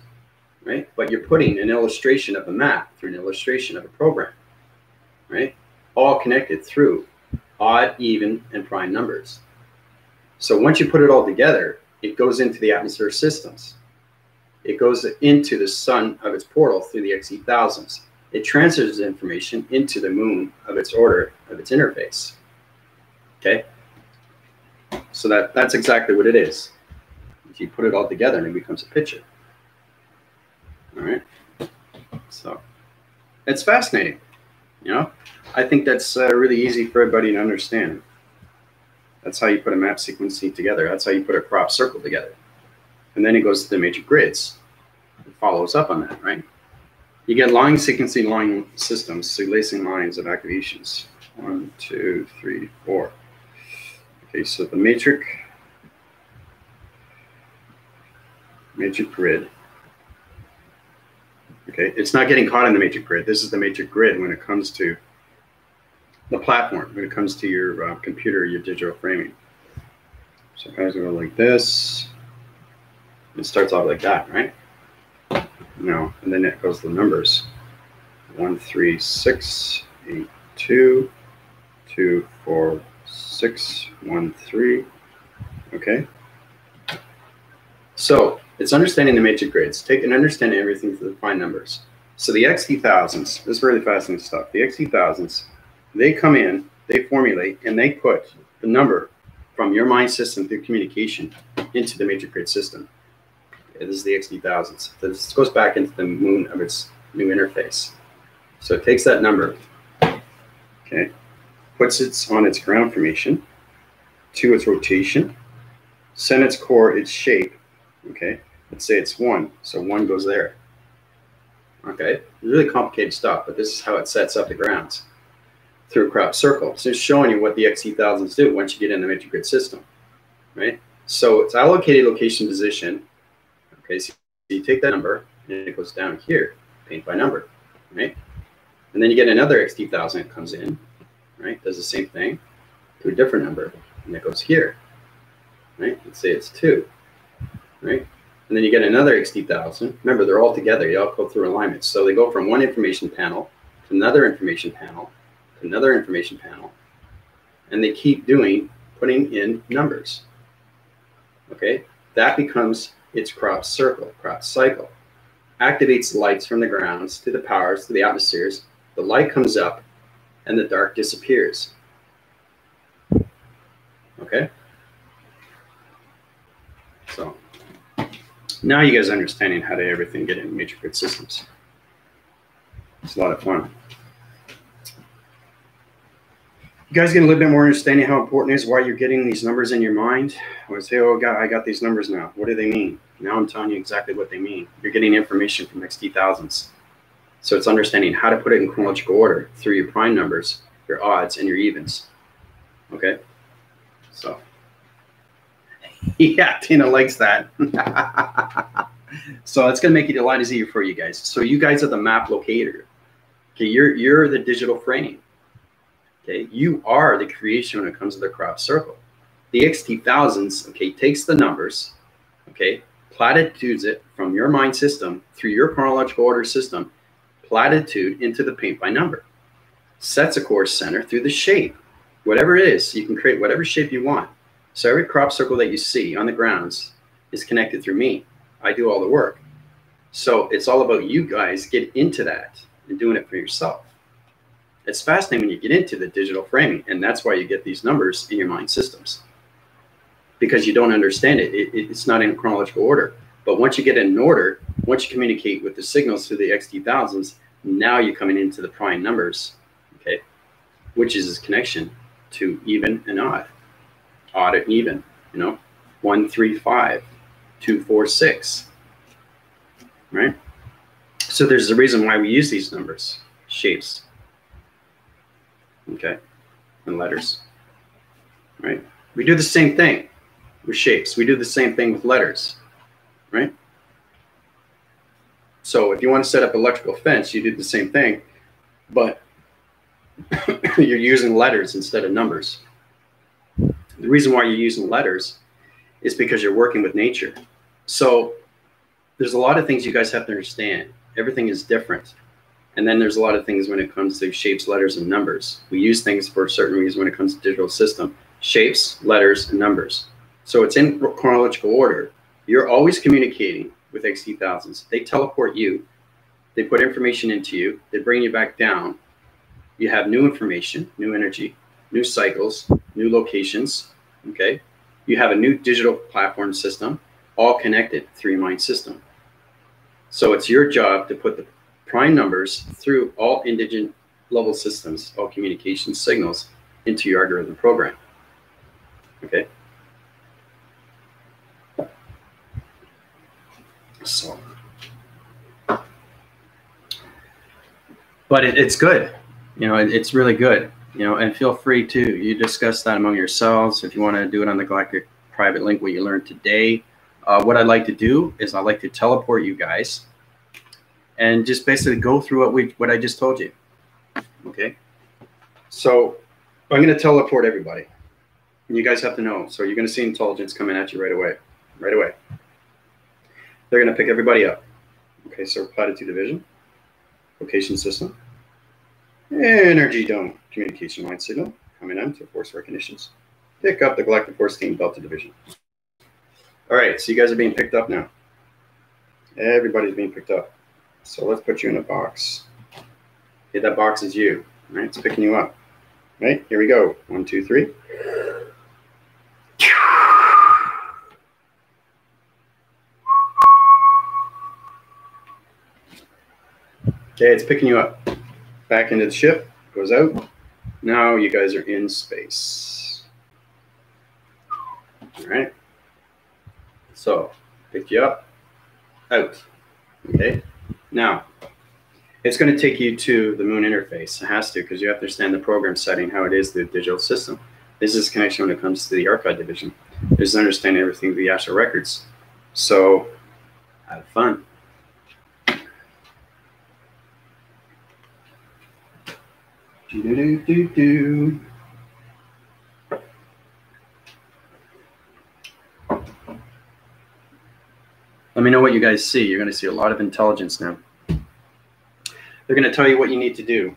right? But you're putting an illustration of a map through an illustration of a program, right? All connected through odd, even, and prime numbers. So once you put it all together, it goes into the atmosphere systems. It goes into the sun of its portal through the XT1000s. It transfers information into the moon of its order of its interface. Okay? So that's exactly what it is. If you put it all together and it becomes a picture. All right? So it's fascinating. You know? I think that's really easy for everybody to understand. That's how you put a map sequencing together. That's how you put a crop circle together. And then it goes to the major grids. It follows up on that, right? You get line sequencing line systems, so lacing lines of activations. 1, 2, 3, 4. Okay, so the matrix grid. Okay, it's not getting caught in the matrix grid. This is the matrix grid when it comes to the platform, when it comes to your computer, your digital framing. So guys go like this. It starts off like that, right? No, and then it goes the numbers. 1, 3, 6, 8, 2, 2, 4, 6, 1, 3. Okay. So it's understanding the matrix grids. Take and understanding everything through the prime numbers. So the XT1000s, this is really fascinating stuff. The XT1000s, they come in, they formulate, and they put the number from your mind system through communication into the matrix grid system. Okay, this is the XT1000s. This goes back into the moon of its new interface. So it takes that number, okay, puts it on its ground formation, to its rotation, send its core its shape, okay, let's say it's 1, so 1 goes there. Okay, it's really complicated stuff, but this is how it sets up the grounds through a crop circle. So it's showing you what the XT1000s do once you get in the matrix grid system, right? So it's allocated location position. Okay, so you take that number and it goes down here, paint by number, right? And then you get another XT1000 that comes in, right? Does the same thing to a different number, and it goes here, right? Let's say it's 2, right? And then you get another XT1000. Remember, they're all together. You all go through alignments. So they go from one information panel to another information panel to another information panel, and they keep putting in numbers. Okay, that becomes its crop circle, crop cycle. Activates the lights from the grounds to the powers to the atmospheres. The light comes up, and the dark disappears. Okay. So now you guys are understanding how to everything get in matrix grid systems. It's a lot of fun. You guys get a little bit more understanding how important it is why you're getting these numbers in your mind. I would say, oh God, I got these numbers now. What do they mean? Now I'm telling you exactly what they mean. You're getting information from XT1000s. So it's understanding how to put it in chronological order through your prime numbers, your odds, and your evens. Okay? So, yeah, Tina likes that. So it's going to make it a lot easier for you guys. So you guys are the map locator. Okay, you're the digital framing. Okay, you are the creation when it comes to the crop circle. The XT1000s, okay, takes the numbers, okay, platitudes it from your mind system through your chronological order system, platitude into the paint by number, sets a course center through the shape, whatever it is. You can create whatever shape you want. So every crop circle that you see on the grounds is connected through me. I do all the work. So it's all about you guys get into that and doing it for yourself. It's fascinating when you get into the digital framing, and that's why you get these numbers in your mind systems, because you don't understand it. It's not in chronological order. But once you get it in order, once you communicate with the signals through the XT1000s, now you're coming into the prime numbers, okay, which is this connection to even and odd, odd and even, you know, 1, 3, 5, 2, 4, 6, right? So there's a reason why we use these numbers, shapes, okay, and letters, right? We do the same thing with shapes. We do the same thing with letters, right? So if you want to set up electrical fence, you do the same thing, but you're using letters instead of numbers. The reason why you're using letters is because you're working with nature. So there's a lot of things you guys have to understand. Everything is different. And then there's a lot of things when it comes to shapes, letters, and numbers. We use things for a certain reason when it comes to digital system. Shapes, letters, and numbers. So it's in chronological order. You're always communicating with XT1000s. They teleport you. They put information into you. They bring you back down. You have new information, new energy, new cycles, new locations, okay? You have a new digital platform system, all connected through your mind system. So it's your job to put the prime numbers through all indigent level systems, all communication signals into your algorithm program, okay? So, but it's good, you know, it's really good, you know, and feel free to, you discuss that among yourselves. If you want to do it on the Galactic Private Link, what you learned today, what I'd like to do is I'd like to teleport you guys and just basically go through what I just told you, okay? So I'm going to teleport everybody, and you guys have to know. So you're going to see intelligence coming at you right away, right away. They're going to pick everybody up. Okay, so platitude division, location system, energy dome, communication line signal, coming in to force recognitions. Pick up the Galactic Force Team Delta Division. All right, so you guys are being picked up now. Everybody's being picked up. So let's put you in a box. Okay, that box is you, right? It's picking you up. Right, here we go. 1, 2, 3. Okay, it's picking you up. Back into the ship, goes out. Now you guys are in space. All right. So, pick you up, out. Okay. Now, it's going to take you to the moon interface. It has to, because you have to understand the program setting, how it is the digital system. This is connection when it comes to the archive division. There's understanding everything, the Astro records. So, have fun. Do-do-do-do-do. Let me know what you guys see. You're going to see a lot of intelligence now. They're going to tell you what you need to do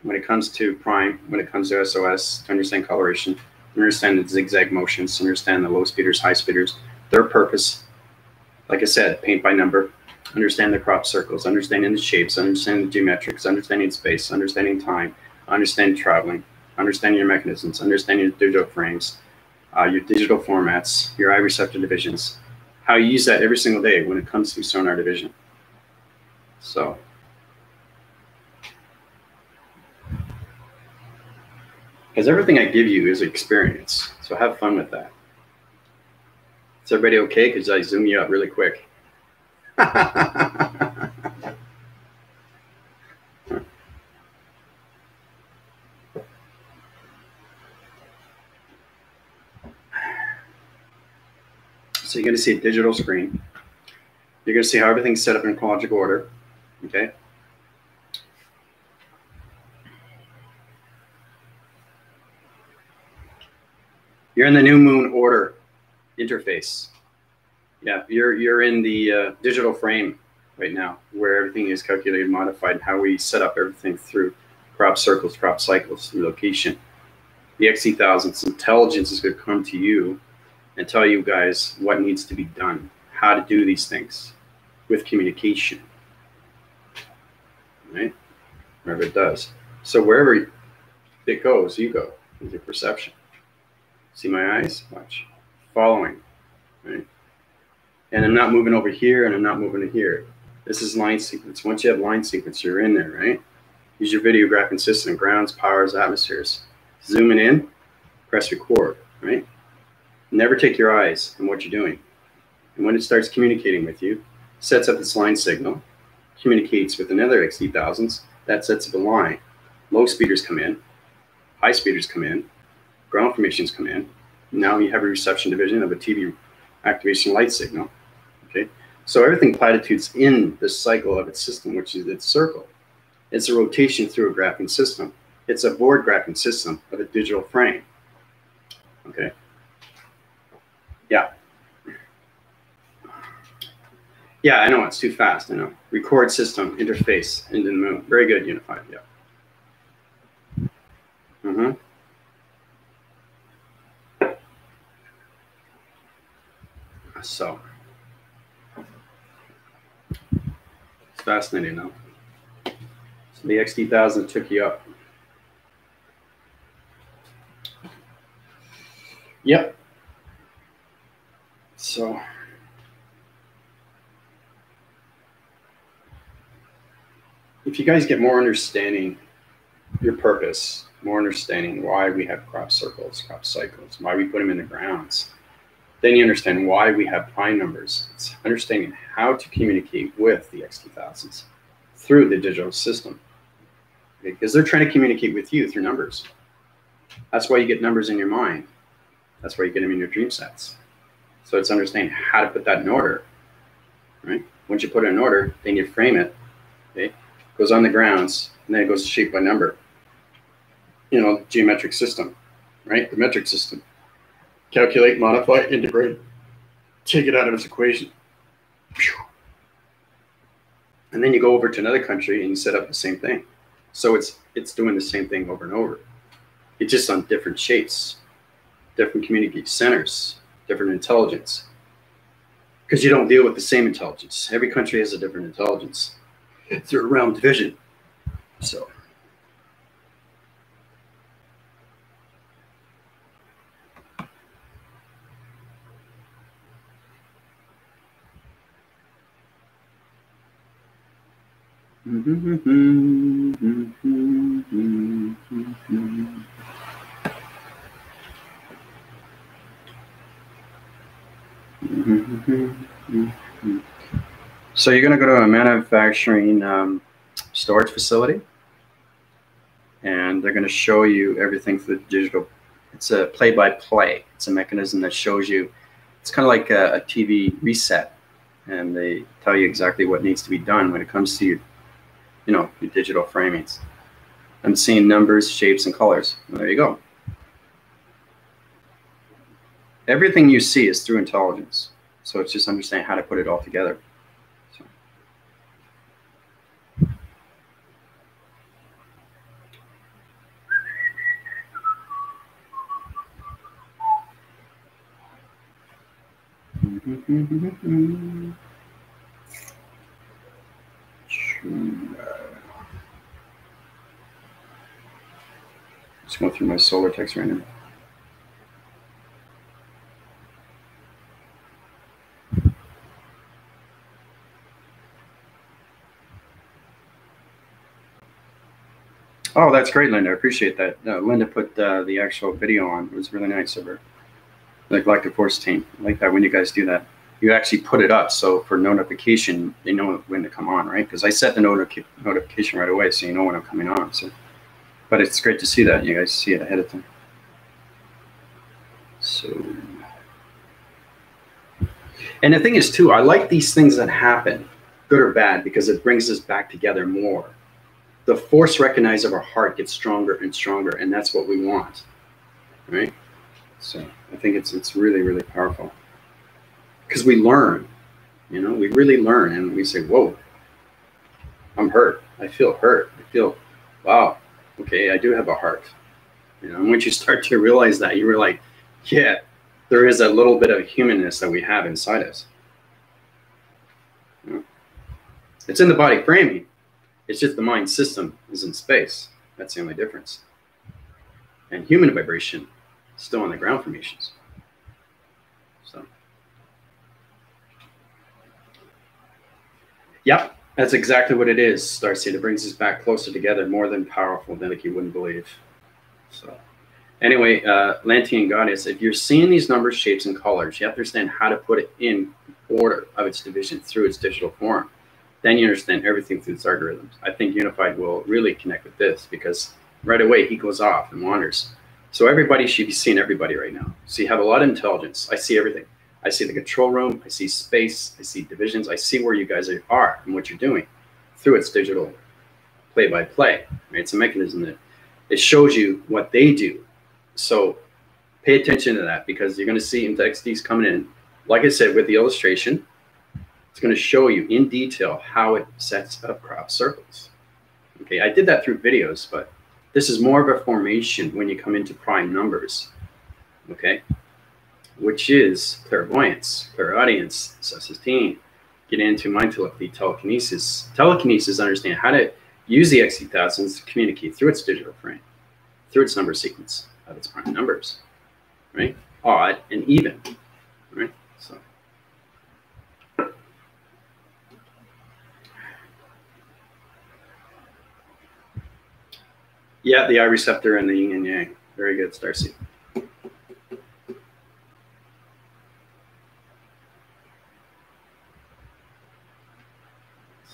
when it comes to prime, when it comes to SOS, to understand coloration, understand the zigzag motions, understand the low speeders, high speeders, their purpose. Like I said, paint by number, understand the crop circles, understanding the shapes, understanding the geometrics, understanding space, understanding time, understanding traveling, understanding your mechanisms, understanding your digital frames, your digital formats, your eye receptor divisions, how you use that every single day when it comes to sonar division. So, because everything I give you is experience, so have fun with that. Is everybody okay? Because I zoom you up really quick. So you're going to see a digital screen. You're going to see how everything's set up in chronological order. Okay. You're in the new moon order interface. Yeah, you're in the digital frame right now, where everything is calculated, modified, how we set up everything through crop circles, crop cycles, through location. The XC1000's intelligence is going to come to you and tell you guys what needs to be done, how to do these things with communication, right? Wherever it does. So wherever it goes, you go with your perception. See my eyes? Watch. Following, right? And I'm not moving over here, and I'm not moving to here. This is line sequence. Once you have line sequence, you're in there, right? Use your video graphing system, grounds, powers, atmospheres. Zooming in, press record, right? Never take your eyes on what you're doing. And when it starts communicating with you, sets up its line signal, communicates with another XC1000s, that sets up a line. Low speeders come in, high speeders come in, ground formations come in. Now you have a reception division of a TV activation light signal. Okay, so everything platitudes in the cycle of its system, which is its circle. It's a rotation through a graphing system. It's a board graphing system of a digital frame. Okay. Yeah. Yeah, I know it's too fast. I know. Record system interface into the moon. Very good, Unified. Yeah. Mm-hmm. So it's fascinating, though. So the XT1000 took you up. Yep. So if you guys get more understanding your purpose, more understanding why we have crop circles, crop cycles, why we put them in the grounds, then you understand why we have prime numbers. It's understanding how to communicate with the XT1000s through the digital system. Okay? Because they're trying to communicate with you through numbers. That's why you get numbers in your mind. That's why you get them in your dream sets. So it's understanding how to put that in order, right? Once you put it in order, then you frame it, okay? It goes on the grounds, and then it goes shape by number. You know, geometric system, right? The metric system. Calculate, modify, integrate, take it out of its equation. And then you go over to another country and you set up the same thing. So it's doing the same thing over and over. It's just on different shapes, different community centers, different intelligence. Because you don't deal with the same intelligence. Every country has a different intelligence. It's a realm division. So
So you're going to go to a manufacturing storage facility, and they're going to show you everything through the digital. It's a play-by-play. It's a mechanism that shows you. It's kind of like a TV reset, and they tell you exactly what needs to be done when it comes to your digital framings. I'm seeing numbers, shapes, and colors. Well, there you go. Everything you see is through intelligence. So it's just understanding how to put it all together. So. Just going through my solar text right now. Oh, that's great, Linda. I appreciate that. Linda put the actual video on. It was really nice of her. The Galactic Force team. I like that when you guys do that. You actually put it up, so for notification, they know when to come on, right? Because I set the notification right away, so you know when I'm coming on. So, but it's great to see that. You guys see it ahead of time. So, and the thing is, too, I like these things that happen, good or bad, because it brings us back together more. The force recognized of our heart gets stronger and stronger, and that's what we want, right? So I think it's really, really powerful because we learn, we really learn, and we say, whoa, I'm hurt. I feel hurt. I feel, wow, okay, I do have a heart. And once you start to realize that, you're like, yeah, there is a little bit of humanness that we have inside us. It's in the body framing. It's just the mind system is in space. That's the only difference. And human vibration is still on the ground formations. So, yep, that's exactly what it is, Starseed. It brings us back closer together, more than powerful than like you wouldn't believe. So, anyway, Lantian Goddess, if you're seeing these numbers, shapes, and colors, you have to understand how to put it in order of its division through its digital form. Then you understand everything through its algorithms. I think Unified will really connect with this because right away he goes off and wanders. So everybody should be seeing everybody right now. So you have a lot of intelligence. I see everything. I see the control room. I see space. I see divisions. I see where you guys are and what you're doing through its digital play-by-play. Right? It's a mechanism that it shows you what they do. So pay attention to that because you're going to see XDs coming in. Like I said, with the illustration, it's going to show you in detail how it sets up crop circles. Okay, I did that through videos, but this is more of a formation when you come into prime numbers, okay, which is clairvoyance, clairaudience, sustain, get into mind telepathy, telekinesis. Telekinesis, understand how to use the XT1000s to communicate through its digital frame, through its number sequence of its prime numbers, right? Odd and even, right? So. Yeah, the I receptor and the yin and yang. Very good, Starseed.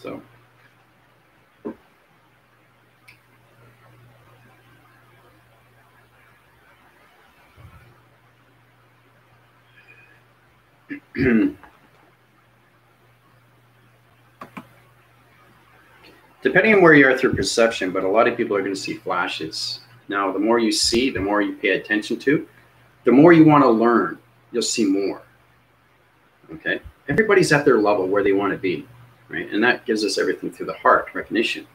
So. Depending on where you are through perception, but a lot of people are going to see flashes. Now, the more you see, the more you pay attention to, the more you want to learn, you'll see more. Okay? Everybody's at their level where they want to be, right? And that gives us everything through the heart recognition.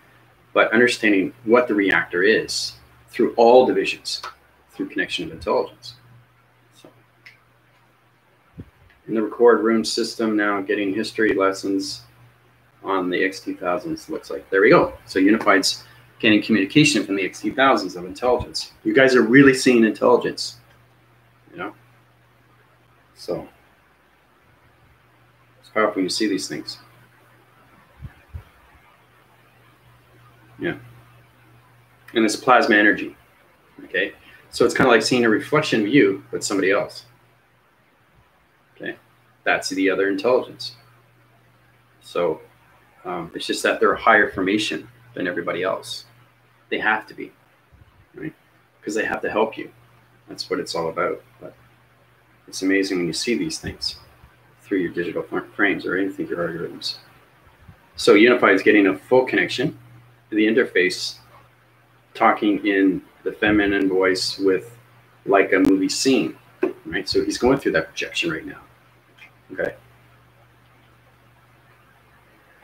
But understanding what the reactor is through all divisions, through connection of intelligence. So, in the record room system now, getting history lessons on the XT1000s, looks like. There we go. So Unified's getting communication from the XT1000s of intelligence. You guys are really seeing intelligence, So it's powerful when you see these things.
Yeah. And it's plasma energy. Okay. So it's kind of like seeing a reflection of you, but somebody else. Okay. That's the other intelligence. So it's just that they're a higher formation than everybody else. They have to be, right? Because they have to help you. That's what it's all about. But it's amazing when you see these things through your digital frames or anything through algorithms. So Unified is getting a full connection to the interface, talking in the feminine voice with like a movie scene, right? So he's going through that projection right now. Okay.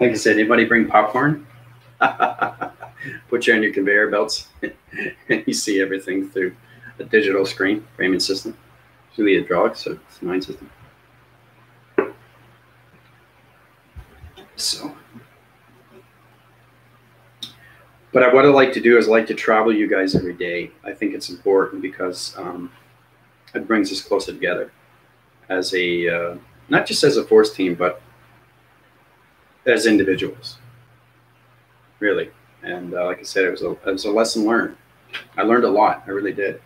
Like I said, anybody bring popcorn? Put you on your conveyor belts and you see everything through a digital screen framing system through the hydraulics, so it's a mind system. So, but what I like to do is I like to travel you guys every day. I think it's important because it brings us closer together as a, not just as a force team, but as individuals, really. And like I said, it was a lesson learned. I learned a lot. I really did.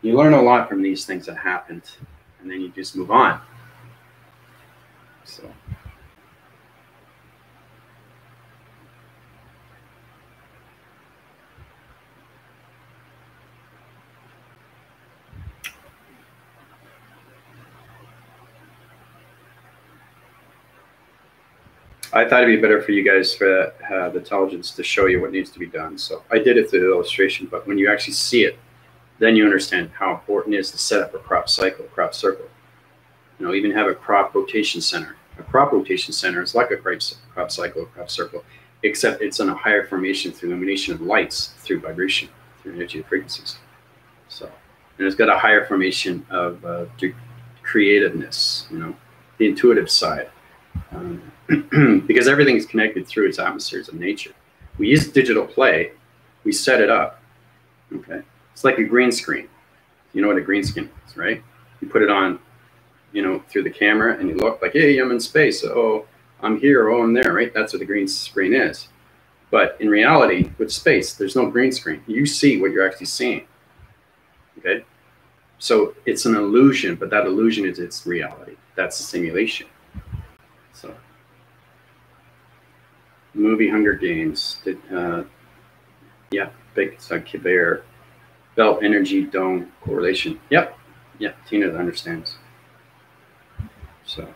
You learn a lot from these things that happened, and then you just move on. So. I thought it'd be better for you guys for the intelligence to show you what needs to be done. So I did it through the illustration, but when you actually see it, then you understand how important it is to set up a crop cycle, crop circle. You know, even have a crop rotation center. A crop rotation center is like a crop cycle, crop circle, except it's on a higher formation through illumination of lights, through vibration, through energy and frequencies. So, and it's got a higher formation of creativeness, you know, the intuitive side. Because everything is connected through its atmospheres of nature. We use digital play, we set it up. Okay, it's like a green screen. You know what a green screen is, right? You put it on, you know, through the camera, and you look like, hey, I'm in space. Oh, I'm here. Oh, I'm there. Right? That's what the green screen is. But in reality, with space, there's no green screen. You see what you're actually seeing. Okay, so it's an illusion, but that illusion is its reality. That's a simulation. So, movie Hunger Games. Yeah, big conveyor belt energy dome correlation. Yep, yeah, Tina understands. So.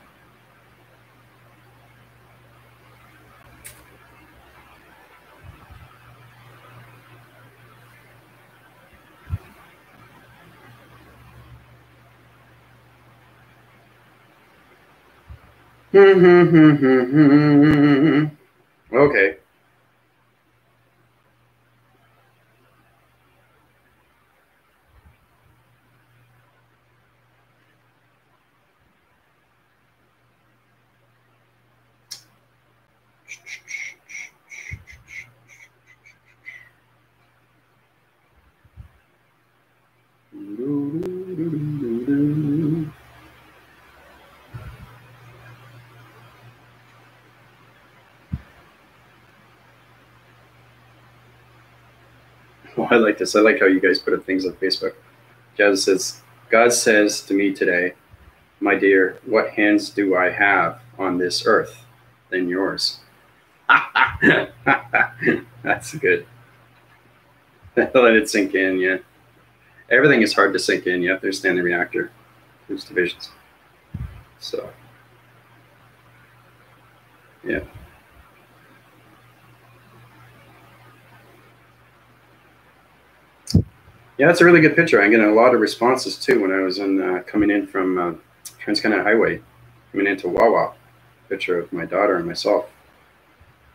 Okay. Oh, I like this. I like how you guys put up things on Facebook. Jazz says, God says to me today, my dear, what hands do I have on this earth than yours? That's good. Let it sink in, yeah. Everything is hard to sink in. You have to understand the reactor, those divisions. So, yeah. Yeah, it's a really good picture. I'm getting a lot of responses too when I was coming in from Transcontinental Highway, coming into Wawa. Picture of my daughter and myself.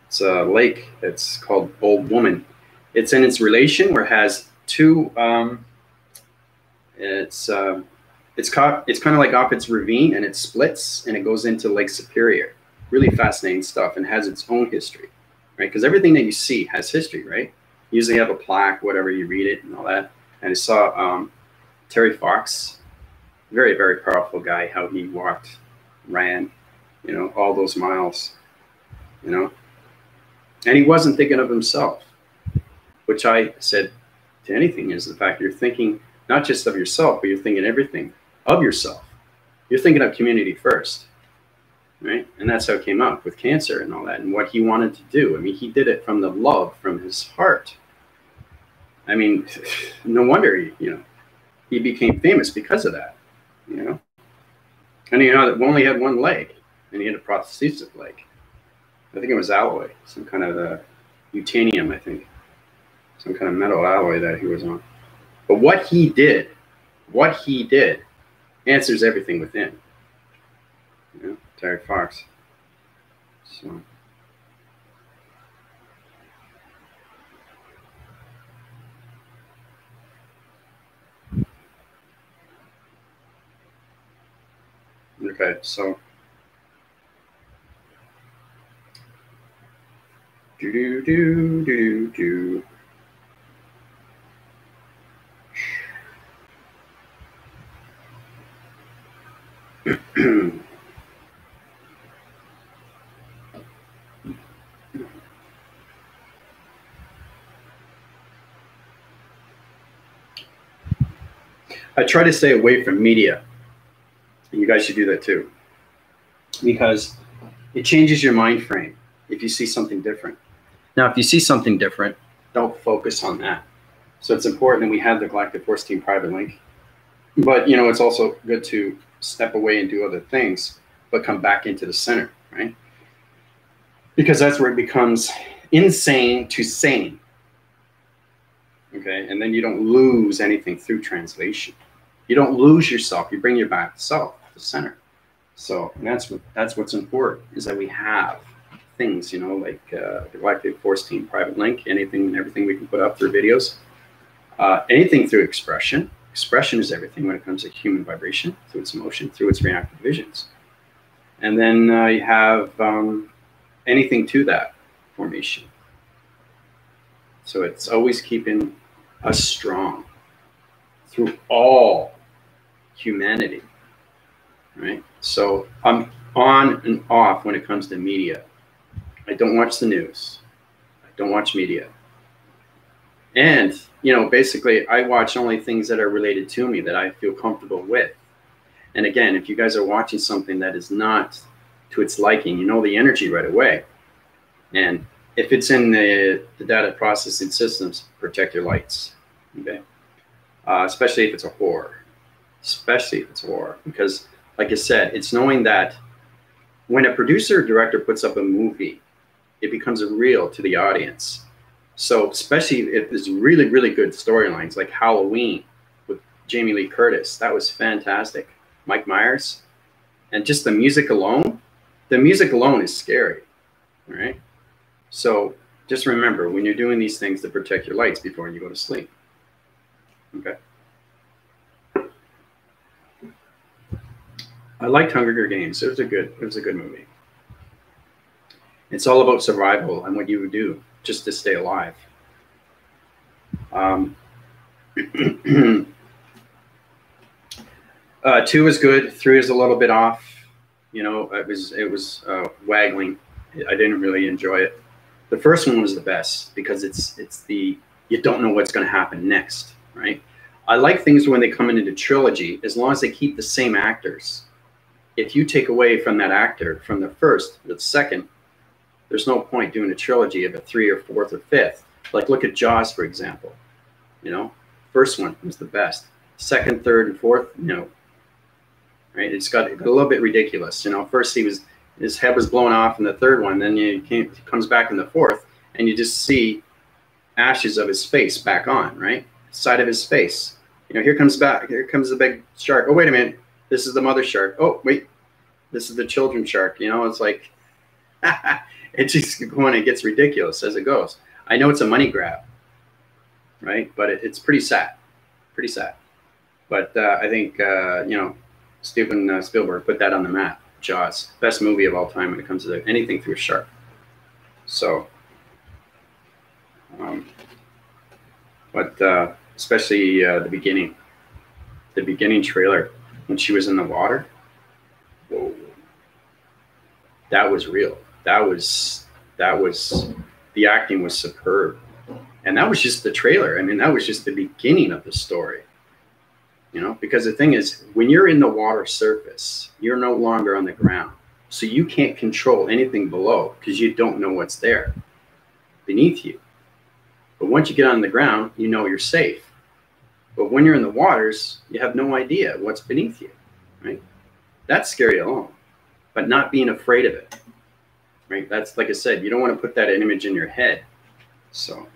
It's a lake. It's called Old Woman. It's in its relation where it has two. It's kind of like off its ravine, and it splits and it goes into Lake Superior. Really fascinating stuff, and has its own history, right? Because everything that you see has history, right? You usually have a plaque, whatever, you read it and all that. And I saw Terry Fox, very, very powerful guy, how he walked, ran, you know, all those miles, you know. And he wasn't thinking of himself. which I said to anything, is the fact you're thinking not just of yourself, but you're thinking everything of yourself. You're thinking of community first, right? And that's how it came up with cancer and all that, and what he wanted to do. I mean, he did it from the love, from his heart. I mean, no wonder he became famous because of that, you know. And he only had one leg, and he had a prosthetic leg. I think it was alloy, some kind of titanium, I think, some kind of metal alloy that he was on. But what he did answers everything within. You know, Terry Fox. So. Okay, so. Do. I try to stay away from media. And you guys should do that too. Because it changes your mind frame if you see something different. Now, if you see something different, don't focus on that. So it's important that we have the Galactic Force Team private link. But, you know, it's also good to step away and do other things, but come back into the center, right? Because that's where it becomes insane to sane. Okay, and then you don't lose anything through translation. You don't lose yourself. You bring your back to self, the center. So that's what's important, is that we have things, you know, like the Galactic Force Team private link, anything and everything we can put up through videos, anything through expression. Expression is everything when it comes to human vibration, through its emotion, through its reactive visions. And then you have anything to that formation. So it's always keeping us strong through all humanity, right? So I'm on and off when it comes to media. I don't watch the news. I don't watch media. And, you know, basically I watch only things that are related to me, that I feel comfortable with. And again, if you guys are watching something that is not to its liking, you know the energy right away. And if it's in the data processing systems, protect your lights, okay? Especially if it's a horror. Especially if it's a horror. Because, like I said, it's knowing that when a producer or director puts up a movie, it becomes real to the audience. So especially if there's really, really good storylines, like Halloween with Jamie Lee Curtis, that was fantastic. Mike Myers. And just the music alone is scary, all right? So just remember, when you're doing these things, to protect your lights before you go to sleep. Okay. I liked Hunger Games. It was a good movie. It's all about survival and what you would do just to stay alive. 2 is good. 3 is a little bit off. You know, it was waggling. I didn't really enjoy it. The first one was the best because it's the, you don't know what's going to happen next, right? I like things when they come into trilogy, as long as they keep the same actors. If you take away from that actor from the first, the second, there's no point doing a trilogy of a 3 or 4th or 5th. Like look at Jaws, for example. You know, first one was the best. Second, third, and fourth, no. Right? It got a little bit ridiculous. You know, first his head was blown off in the third one, then he comes back in the fourth, and you just see ashes of his face back on, right? Side of his face. You know, here comes the big shark. Oh, wait a minute. This is the mother shark. Oh, wait. This is the children shark. You know, it's like, it just when it gets ridiculous as it goes. I know it's a money grab, right? But it's pretty sad. Pretty sad. But I think, you know, Steven Spielberg put that on the map. Jaws, best movie of all time when it comes to anything through a shark. So, but especially the beginning trailer when she was in the water. Whoa, that was real. That was the acting was superb. And that was just the trailer. I mean, that was just the beginning of the story. You know, because the thing is, when you're in the water surface, you're no longer on the ground. So you can't control anything below because you don't know what's there beneath you. But once you get on the ground, you know you're safe. But when you're in the waters, you have no idea what's beneath you, right? That's scary alone, but not being afraid of it, right? That's, like I said, you don't want to put that image in your head. So,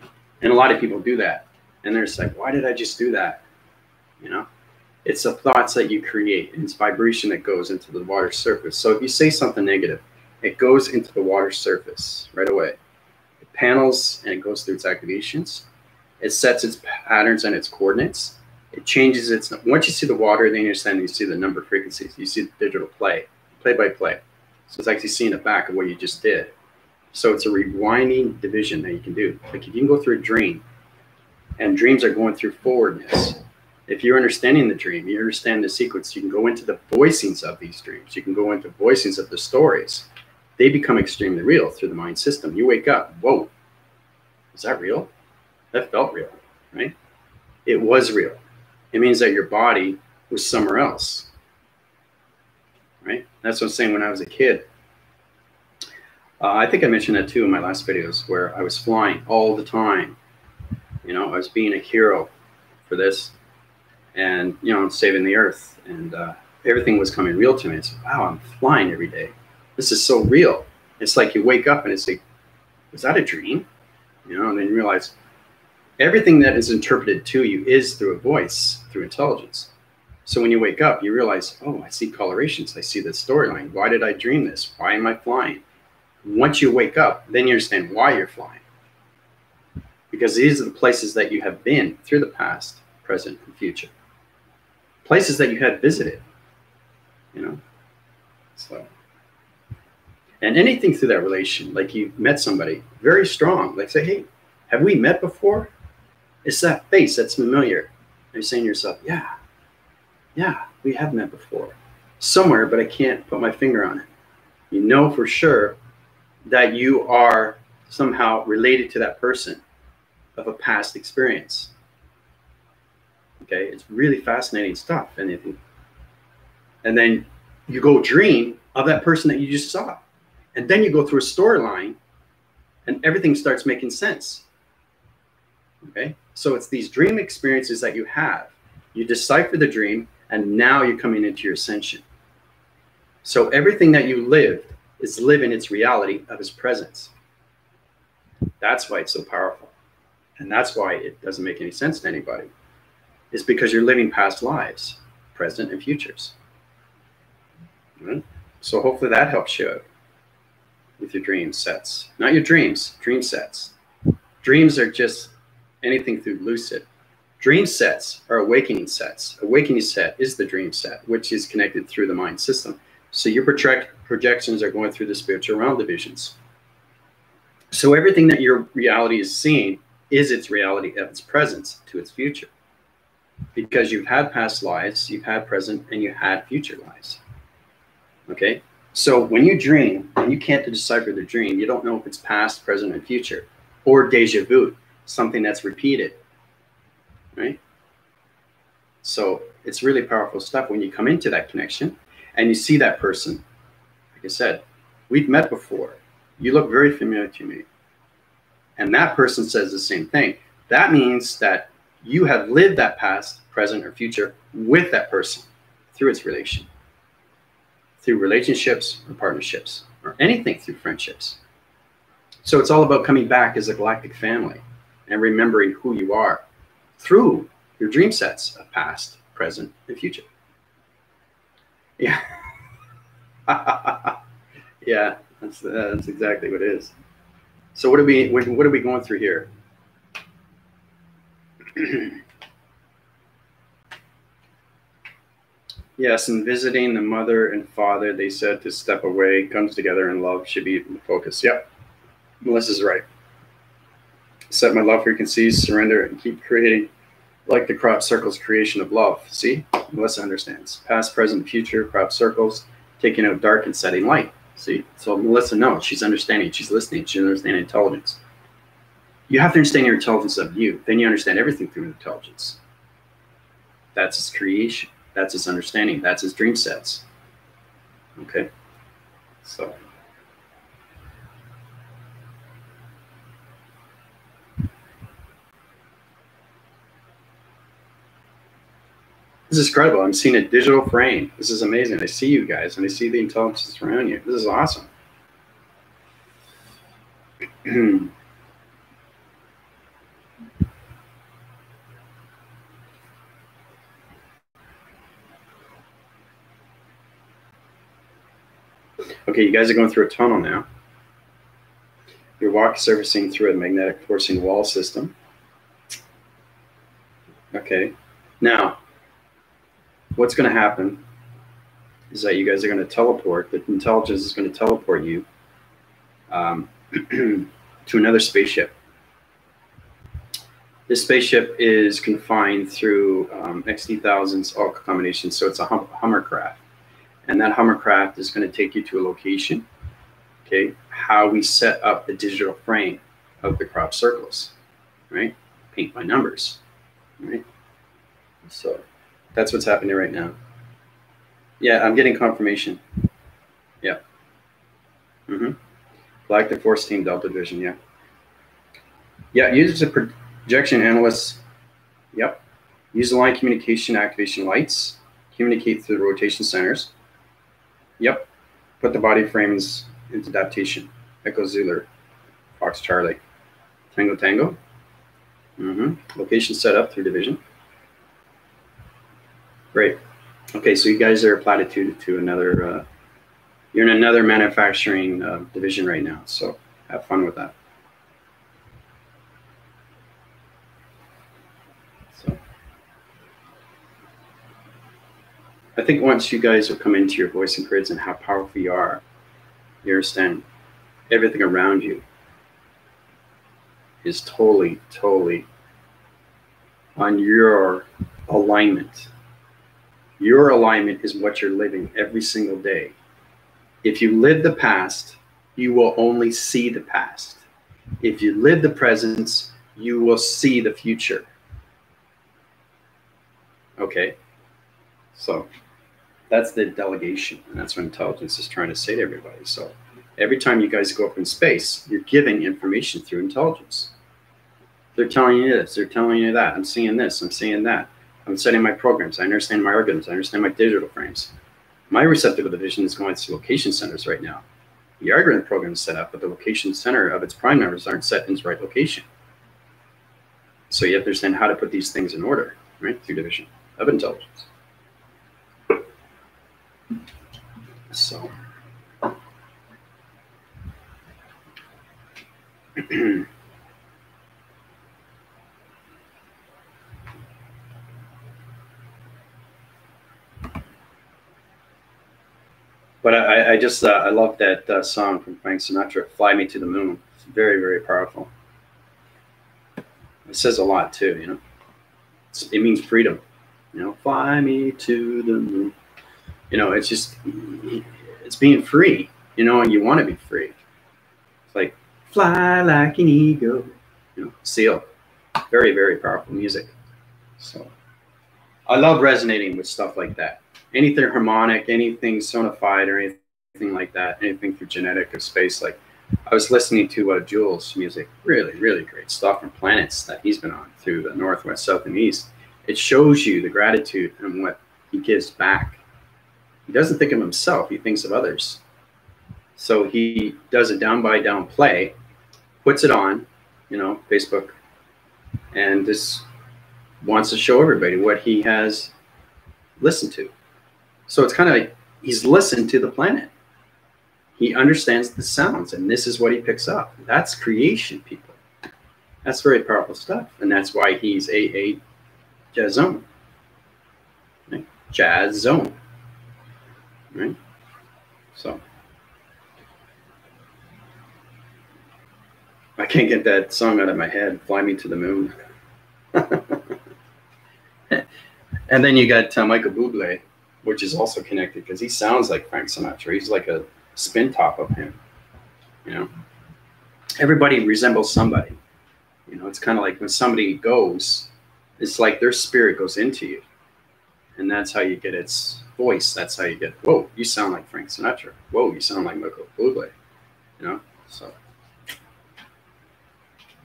and a lot of people do that. And they're just like, why did I just do that? You know? It's the thoughts that you create. It's vibration that goes into the water surface. So if you say something negative, it goes into the water surface right away. It panels and it goes through its activations. It sets its patterns and its coordinates. It changes its, once you see the water, then you understand, you see the number of frequencies. You see the digital play by play. So it's actually seeing the back of what you just did. So it's a rewinding division that you can do. Like if you can go through a dream, and dreams are going through forwardness. If you're understanding the dream, you understand the sequence, you can go into the voicings of these dreams. You can go into voicings of the stories. They become extremely real through the mind system. You wake up, whoa, is that real? That felt real, right? It was real. It means that your body was somewhere else, right? That's what I'm saying when I was a kid. I think I mentioned that too in my last videos where I was flying all the time. You know, I was being a hero for this. And, you know, saving the earth, and everything was coming real to me. It's wow, I'm flying every day. This is so real. It's like you wake up and it's like, was that a dream? You know, and then you realize everything that is interpreted to you is through a voice, through intelligence. So when you wake up, you realize, oh, I see colorations. I see the storyline. Why did I dream this? Why am I flying? Once you wake up, then you understand why you're flying. Because these are the places that you have been through the past, present, and future. Places that you had visited, you know. So, and anything through that relation, like you met somebody very strong, like say, hey, have we met before? It's that face that's familiar. And you're saying to yourself, yeah, we have met before. Somewhere, but I can't put my finger on it. You know for sure that you are somehow related to that person of a past experience. Okay, it's really fascinating stuff. And then you go dream of that person that you just saw. And then you go through a storyline and everything starts making sense. Okay, so it's these dream experiences that you have. You decipher the dream and now you're coming into your ascension. So everything that you lived is living its reality of its presence. That's why it's so powerful. And that's why it doesn't make any sense to anybody. It's because you're living past lives, present and futures. Right? So hopefully that helps you out with your dream sets. Not your dreams, dream sets. Dreams are just anything through lucid. Dream sets are awakening sets. Awakening set is the dream set, which is connected through the mind system. So your projections are going through the spiritual realm divisions. So everything that your reality is seeing is its reality of its presence to its future. Because you've had past lives, you've had present, and you had future lives. Okay? So when you dream, and you can't decipher the dream, you don't know if it's past, present, and future. Or deja vu, something that's repeated. Right? So it's really powerful stuff when you come into that connection, and you see that person. Like I said, we've met before. You look very familiar to me. And that person says the same thing. That means that you have lived that past, present, or future with that person through its relation, through relationships or partnerships, or anything through friendships. So it's all about coming back as a galactic family and remembering who you are through your dream sets of past, present, and future. Yeah. Yeah, that's exactly what it is. So what are we going through here? Yes, in visiting the mother and father, they said to step away, comes together, and love should be the focus. Yep, Melissa's right. Set my love frequencies, surrender, and keep creating like the crop circles creation of love. See, Melissa understands. Past, present, future, crop circles, taking out dark and setting light. See, so Melissa knows. She's understanding. She's listening. She's understanding intelligence. You have to understand your intelligence of you. Then you understand everything through intelligence. That's his creation. That's his understanding. That's his dream sets. Okay? So. This is incredible. I'm seeing a digital frame. This is amazing. I see you guys, and I see the intelligence around you. This is awesome. Okay, you guys are going through a tunnel now. You're surfacing through a magnetic forcing wall system. Okay, now what's going to happen is that you guys are going to teleport. The intelligence is going to teleport you to another spaceship. This spaceship is confined through XD1000's all combinations, so it's a Hummercraft. And that Hummercraft is going to take you to a location, okay, how we set up the digital frame of the crop circles, right? Paint by numbers, right? So that's what's happening right now. Yeah, I'm getting confirmation. Yeah. Galactic Force Team Delta Division, yeah. Yeah, use a projection analyst. Yep. Use the line communication activation lights. Communicate through the rotation centers. Yep. Put the body frames into adaptation. Echo Zulu. Fox Charlie. Tango Tango. Location set up through division. Great. Okay, so you guys are platitude to another, you're in another manufacturing division right now, so have fun with that. So I think once you guys will come into your voicing grids and how powerful you are, you understand everything around you is totally, totally on your alignment. Your alignment is what you're living every single day. If you live the past, you will only see the past. If you live the present, you will see the future. Okay? So that's the delegation, and that's what intelligence is trying to say to everybody. So every time you guys go up in space, you're giving information through intelligence. They're telling you this, they're telling you that. I'm seeing this, I'm seeing that. I'm setting my programs. I understand my algorithms. I understand my digital frames. My receptacle division is going to location centers right now. The algorithm program is set up, but the location center of its prime numbers aren't set in its right location. So you have to understand how to put these things in order, right? Through division of intelligence. So. But I just, I love that song from Frank Sinatra, Fly Me to the Moon. It's very, very powerful. It says a lot too, you know. It means freedom, you know, fly me to the moon. You know, it's just, it's being free, you know, and you want to be free. It's like, fly like an eagle, you know, Seal. Very, very powerful music. So I love resonating with stuff like that. Anything harmonic, anything sonified, or anything like that, anything through genetic or space. Like I was listening to Jules' music, really, really great stuff from planets that he's been on through the Northwest, South, and East. It shows you the gratitude and what he gives back. He doesn't think of himself, he thinks of others. So he does a down by down play, puts it on, you know, Facebook, and just wants to show everybody what he has listened to. So it's kind of like he's listened to the planet. He understands the sounds, and this is what he picks up. That's creation, people. That's very powerful stuff, and that's why he's a Jazz Zone. Right? Jazz Zone. Right? So I can't get that song out of my head, Fly Me to the Moon. And then you got Michael Bublé, which is also connected because he sounds like Frank Sinatra. He's like a spin top of him. You know, everybody resembles somebody. You know, it's kind of like when somebody goes, it's like their spirit goes into you. And that's how you get its voice. That's how you get, whoa, you sound like Frank Sinatra. Whoa, you sound like Michael Bublé. You know, so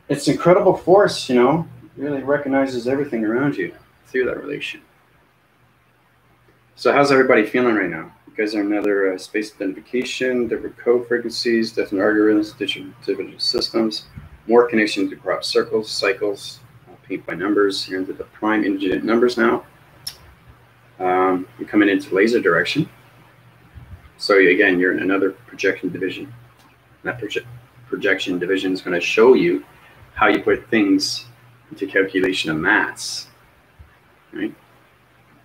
it's an incredible force, you know, it really recognizes everything around you through that relation. So how's everybody feeling right now? You guys are another space identification, different code frequencies, different algorithms, digital systems, more connections to crop circles, cycles, paint by numbers. You're into the prime integer numbers now. You're coming into laser direction. So again, you're in another projection division. That projection division is going to show you how you put things into calculation of mass. Right?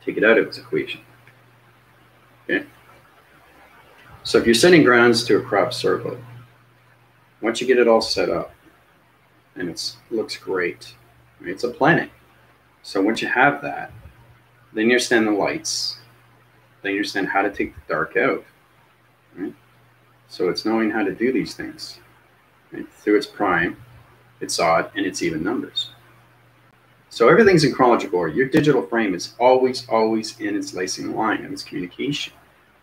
Take it out of its equation. Okay. So if you're setting grounds to a crop circle, once you get it all set up, and it looks great, right? It's a planet. So once you have that, then you understand the lights, then you understand how to take the dark out. Right? So it's knowing how to do these things. Right? Through its prime, its odd, and its even numbers. So everything's in chronological order. Your digital frame is always in its lacing line of its communication.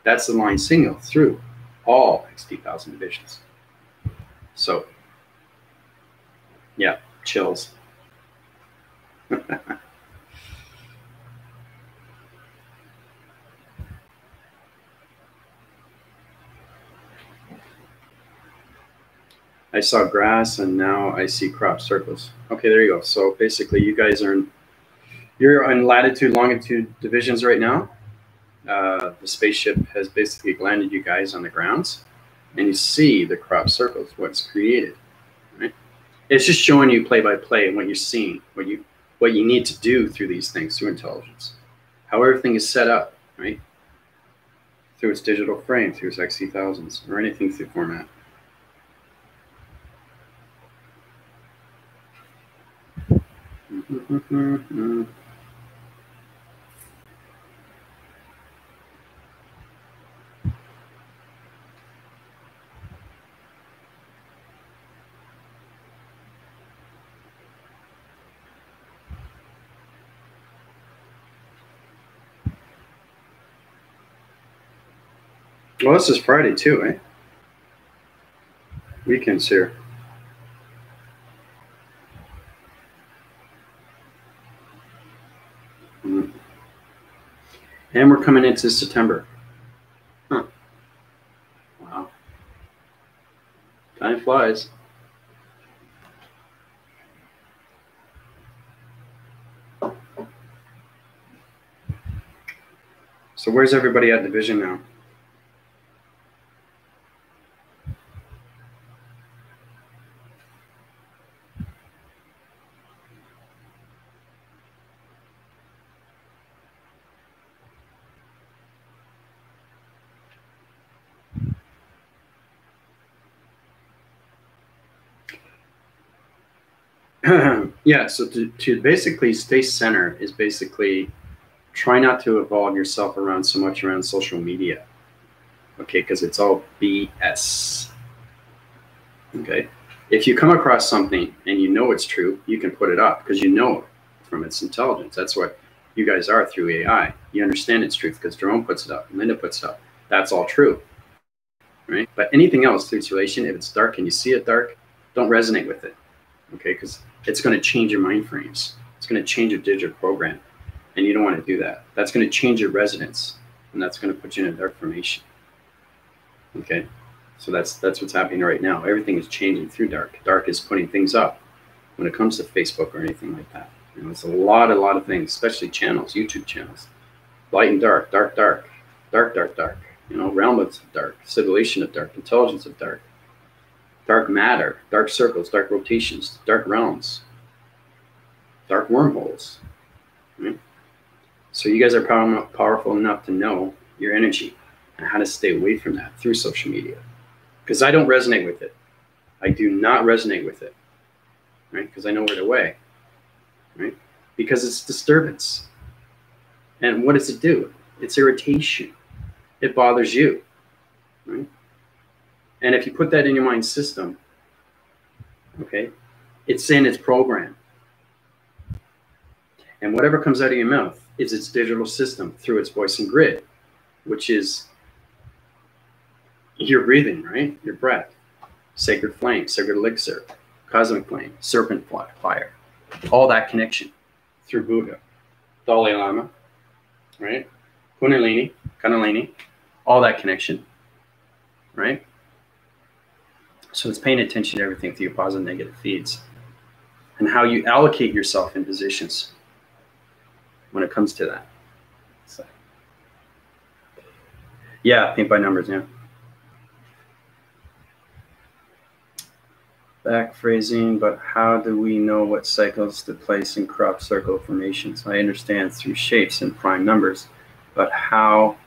That's the line signal through all XT1000 divisions. So, yeah, chills. I saw grass and now I see crop circles. Okay, there you go. So basically you guys are you're in latitude, longitude divisions right now. The spaceship has basically landed you guys on the grounds and you see the crop circles, what's created, right? It's just showing you play by play and what you're seeing, what you need to do through these things, through intelligence. How everything is set up, right? Through its digital frame, through its XT1000s, or anything through format. Well, this is Friday too, eh? Weekend's here. And we're coming into September. Huh. Wow. Time flies. So where's everybody at division now? Yeah, so to basically stay center is basically try not to evolve yourself around so much around social media. Okay, because it's all BS. Okay, if you come across something and you know it's true, you can put it up because you know it from its intelligence. That's what you guys are through AI. You understand its truth because Jerome puts it up, Linda puts it up. That's all true, right? But anything else through its relation, if it's dark and you see it dark, don't resonate with it. Okay, because it's going to change your mind frames. It's going to change your digital program, and you don't want to do that. That's going to change your resonance, and that's going to put you in a dark formation. Okay, so that's what's happening right now. Everything is changing through dark. Dark is putting things up when it comes to Facebook or anything like that. You know, it's a lot of things, especially channels, YouTube channels. Light and dark, dark, dark, dark, dark, dark. You know, realm of dark, civilization of dark, intelligence of dark. Dark matter, dark circles, dark rotations, dark realms, dark wormholes. Right? So you guys are powerful enough to know your energy and how to stay away from that through social media. Because I don't resonate with it. I do not resonate with it. Right? Because I know right away. Right? Because it's disturbance. And what does it do? It's irritation. It bothers you. Right? And if you put that in your mind system, okay, It's in its program. And whatever comes out of your mouth is its digital system through its voice and grid, which is your breathing, right? Your breath. Sacred flame, sacred elixir, cosmic flame, serpent fire. All that connection through Buddha, Dalai Lama, right? Kundalini, all that connection, right? So it's paying attention to everything through your positive and negative feeds and how you allocate yourself in positions when it comes to that. So, yeah, paint by numbers, yeah. Back phrasing, but how do we know what cycles to place in crop circle formations? I understand through shapes and prime numbers, but how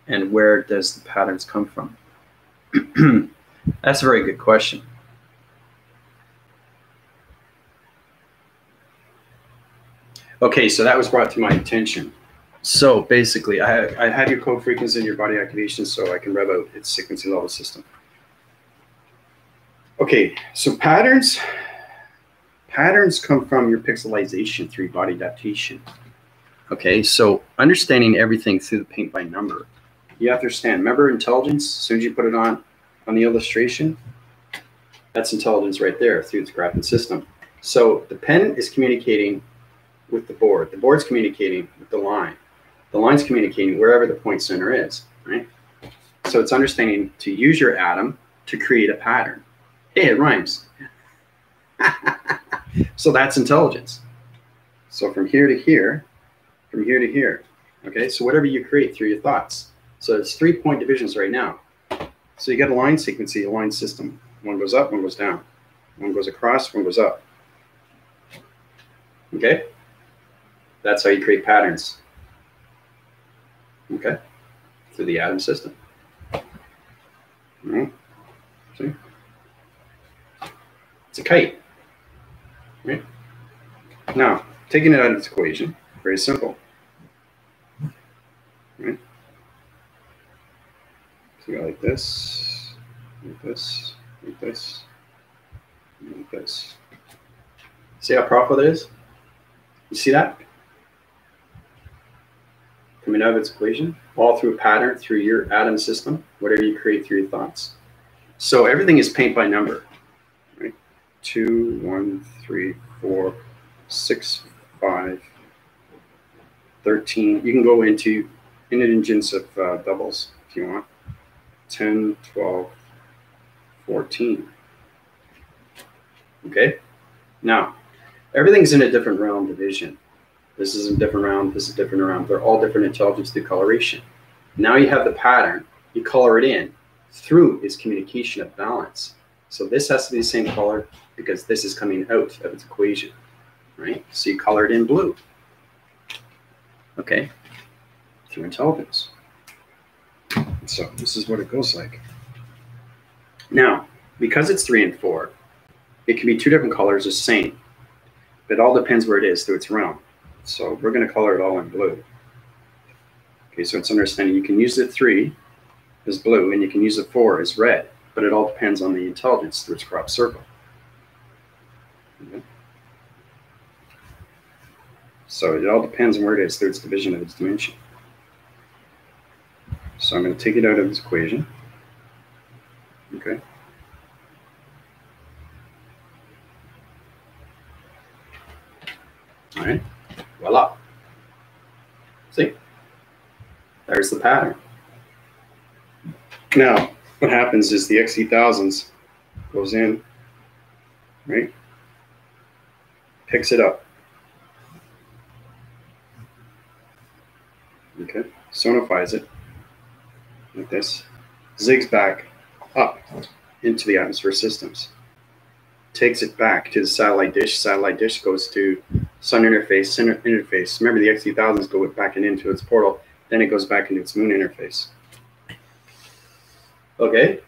and where does the patterns come from? That's a very good question. Okay, so that was brought to my attention. So basically, I have your code frequency and your body activation so I can rev out its frequency level system. Okay, so patterns come from your pixelization through body adaptation. Okay, so understanding everything through the paint by number, you have to understand. Remember intelligence? As soon as you put it on the illustration, that's intelligence right there through its graphing system. So the pen is communicating with the board. The board's communicating with the line. The line's communicating wherever the point center is, right? So it's understanding to use your atom to create a pattern. Hey, it rhymes. So that's intelligence. So from here to here, from here to here. Okay, so whatever you create through your thoughts. So it's 3-point divisions right now. So you get a line sequence, a line system. One goes up, one goes down. One goes across, one goes up. Okay? That's how you create patterns. Okay? Through the atom system. See? It's a kite. Right? Now, taking it out of its equation, very simple. Right? So you go like this, like this, like this, like this. See how powerful that is? You see that? Coming out of its equation, all through a pattern, through your atom system, whatever you create through your thoughts. So everything is paint by number. Right? 2, 1, 3, 4, 6, 5, 13. You can go into indigence of doubles if you want. 10, 12, 14. Okay? Now, everything's in a different realm division. This is a different realm, this is a different realm. They're all different intelligence through coloration. Now you have the pattern, you color it in through its communication of balance. So this has to be the same color because this is coming out of its equation, right? So you color it in blue, okay? Through intelligence. So this is what it goes like. Now, because it's 3 and 4, it can be 2 different colors the same. It all depends where it is through its realm. So we're going to color it all in blue. Okay, so it's understanding you can use the 3 as blue and you can use the 4 as red, but it all depends on the intelligence through its crop circle. Okay. So it all depends on where it is through its division of its dimension. So I'm going to take it out of its equation. Okay. All right. Voila. See? There's the pattern. Now, what happens is the XE1000s goes in, right? Picks it up. Okay. Sonifies it like this. Zigs back up into the atmosphere systems. Takes it back to the satellite dish. Satellite dish goes to sun interface, center interface. Remember, the XE1000s go back and into its portal. Then it goes back into its moon interface. Okay.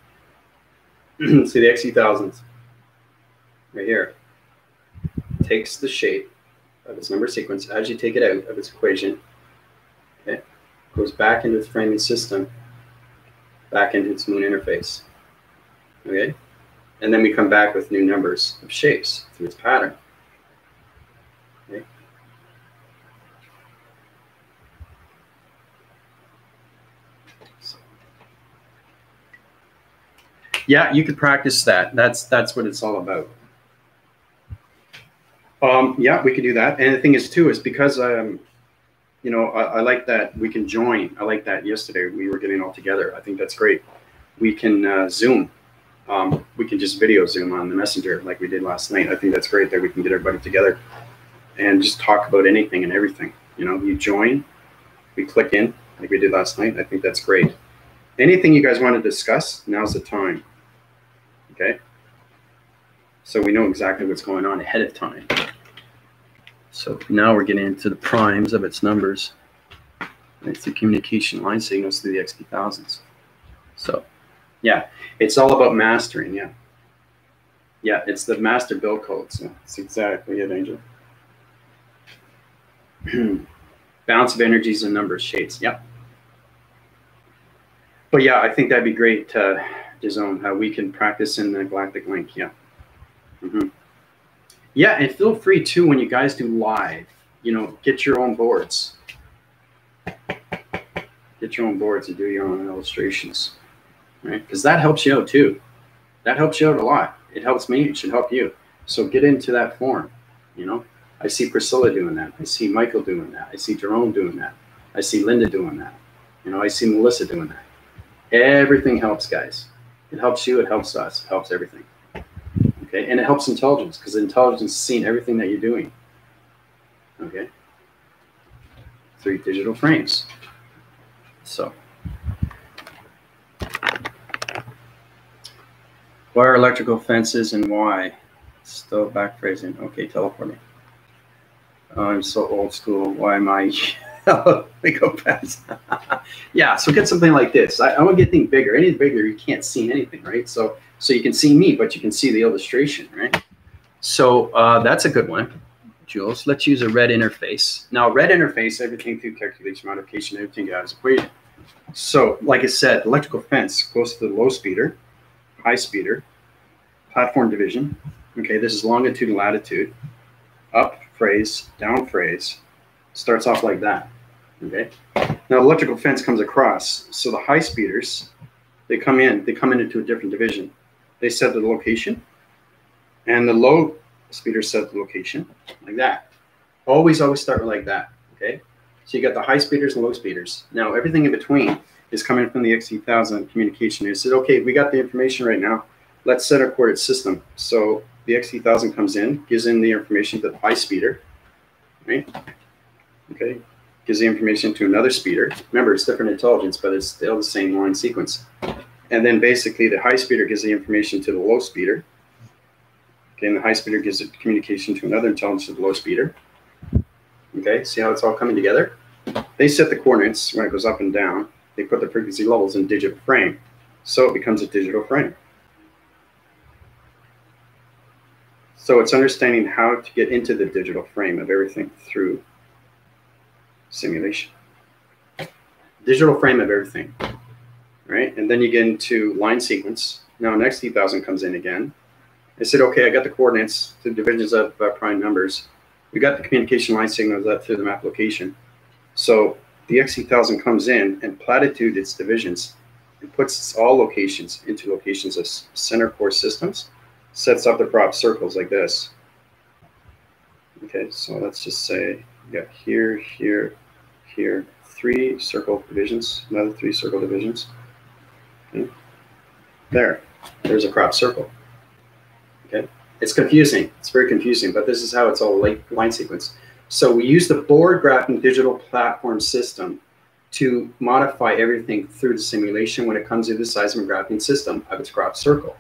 See the XE1000s right here. Takes the shape of its number sequence as you take it out of its equation. Okay. Goes back into its framing system. Back into its moon interface. Okay. And then we come back with new numbers of shapes through its pattern. Okay. Yeah, you could practice that. That's what it's all about. Yeah, we could do that. And the thing is too, is because you know, I like that we can join. I like that yesterday we were getting all together. I think that's great. We can Zoom. We can just video Zoom on the messenger like we did last night. I think that's great that we can get everybody together and just talk about anything and everything. You know, you join, we click in like we did last night. I think that's great. Anything you guys want to discuss, now's the time. Okay. So we know exactly what's going on ahead of time. So now we're getting into the primes of its numbers. It's the communication line signals through the XP1000s. So yeah, it's all about mastering. Yeah. Yeah, it's the master build codes. Yeah, that's exactly it, Angel. Balance of energies and numbers, shades. Yep. But yeah, I think that'd be great, Dizone, how we can practice in the Galactic Link. Yeah. Yeah, and feel free too when you guys do live, you know, get your own boards. Get your own boards and do your own illustrations, right? Because that helps you out too. That helps you out a lot. It helps me. It should help you. So get into that form. You know, I see Priscilla doing that. I see Michael doing that. I see Jerome doing that. I see Linda doing that. You know, I see Melissa doing that. Everything helps, guys. It helps you. It helps us. It helps everything. Okay, and it helps intelligence because intelligence is seeing everything that you're doing. Okay, 3 digital frames. So, what are electrical fences and why? Still back phrasing. Okay, teleporting. Oh, I'm so old school. Why am I? We go past. Yeah, so get something like this. I want to get things bigger. Anything bigger, you can't see anything, right? So you can see me, but you can see the illustration, right? So that's a good one, Jules. Let's use a red interface. Now, red interface, everything through calculation, modification, everything out is equation. So, like I said, electrical fence goes to the low speeder, high speeder, platform division. Okay, this is longitude and latitude. Up phrase, down phrase. Starts off like that. Okay. Now, electrical fence comes across. So the high speeders, they come into a different division. They set the location, and the low speeders set the location like that. Always start like that. Okay. So you got the high speeders and low speeders. Now everything in between is coming from the XP1000 communication. They said, okay, we got the information right now. Let's set a coordinate system. So the XP1000 comes in, gives in the information to the high speeder, right? Okay. Gives the information to another speeder. Remember, it's different intelligence, but it's still the same line sequence. And then basically the high speeder gives the information to the low speeder. Okay, and the high speeder gives the communication to another intelligence to the low speeder. Okay, see how it's all coming together? They set the coordinates when it goes up and down. They put the frequency levels in digital frame. So it becomes a digital frame. So it's understanding how to get into the digital frame of everything through simulation. Digital frame of everything, right? And then you get into line sequence. Now an XP1000 comes in again. I said, okay, I got the coordinates, the divisions of prime numbers. We got the communication line signals up through the map location. So the XP1000 comes in and platitude its divisions and puts all locations into locations of center core systems, sets up the prop circles like this. Okay, so let's just say we got here, here, here, 3 circle divisions, another 3 circle divisions. Okay. There's a crop circle. Okay, it's confusing. It's very confusing, but this is how it's all like line sequence. So we use the board graphing digital platform system to modify everything through the simulation when it comes to the seismic graphing system of its crop circle.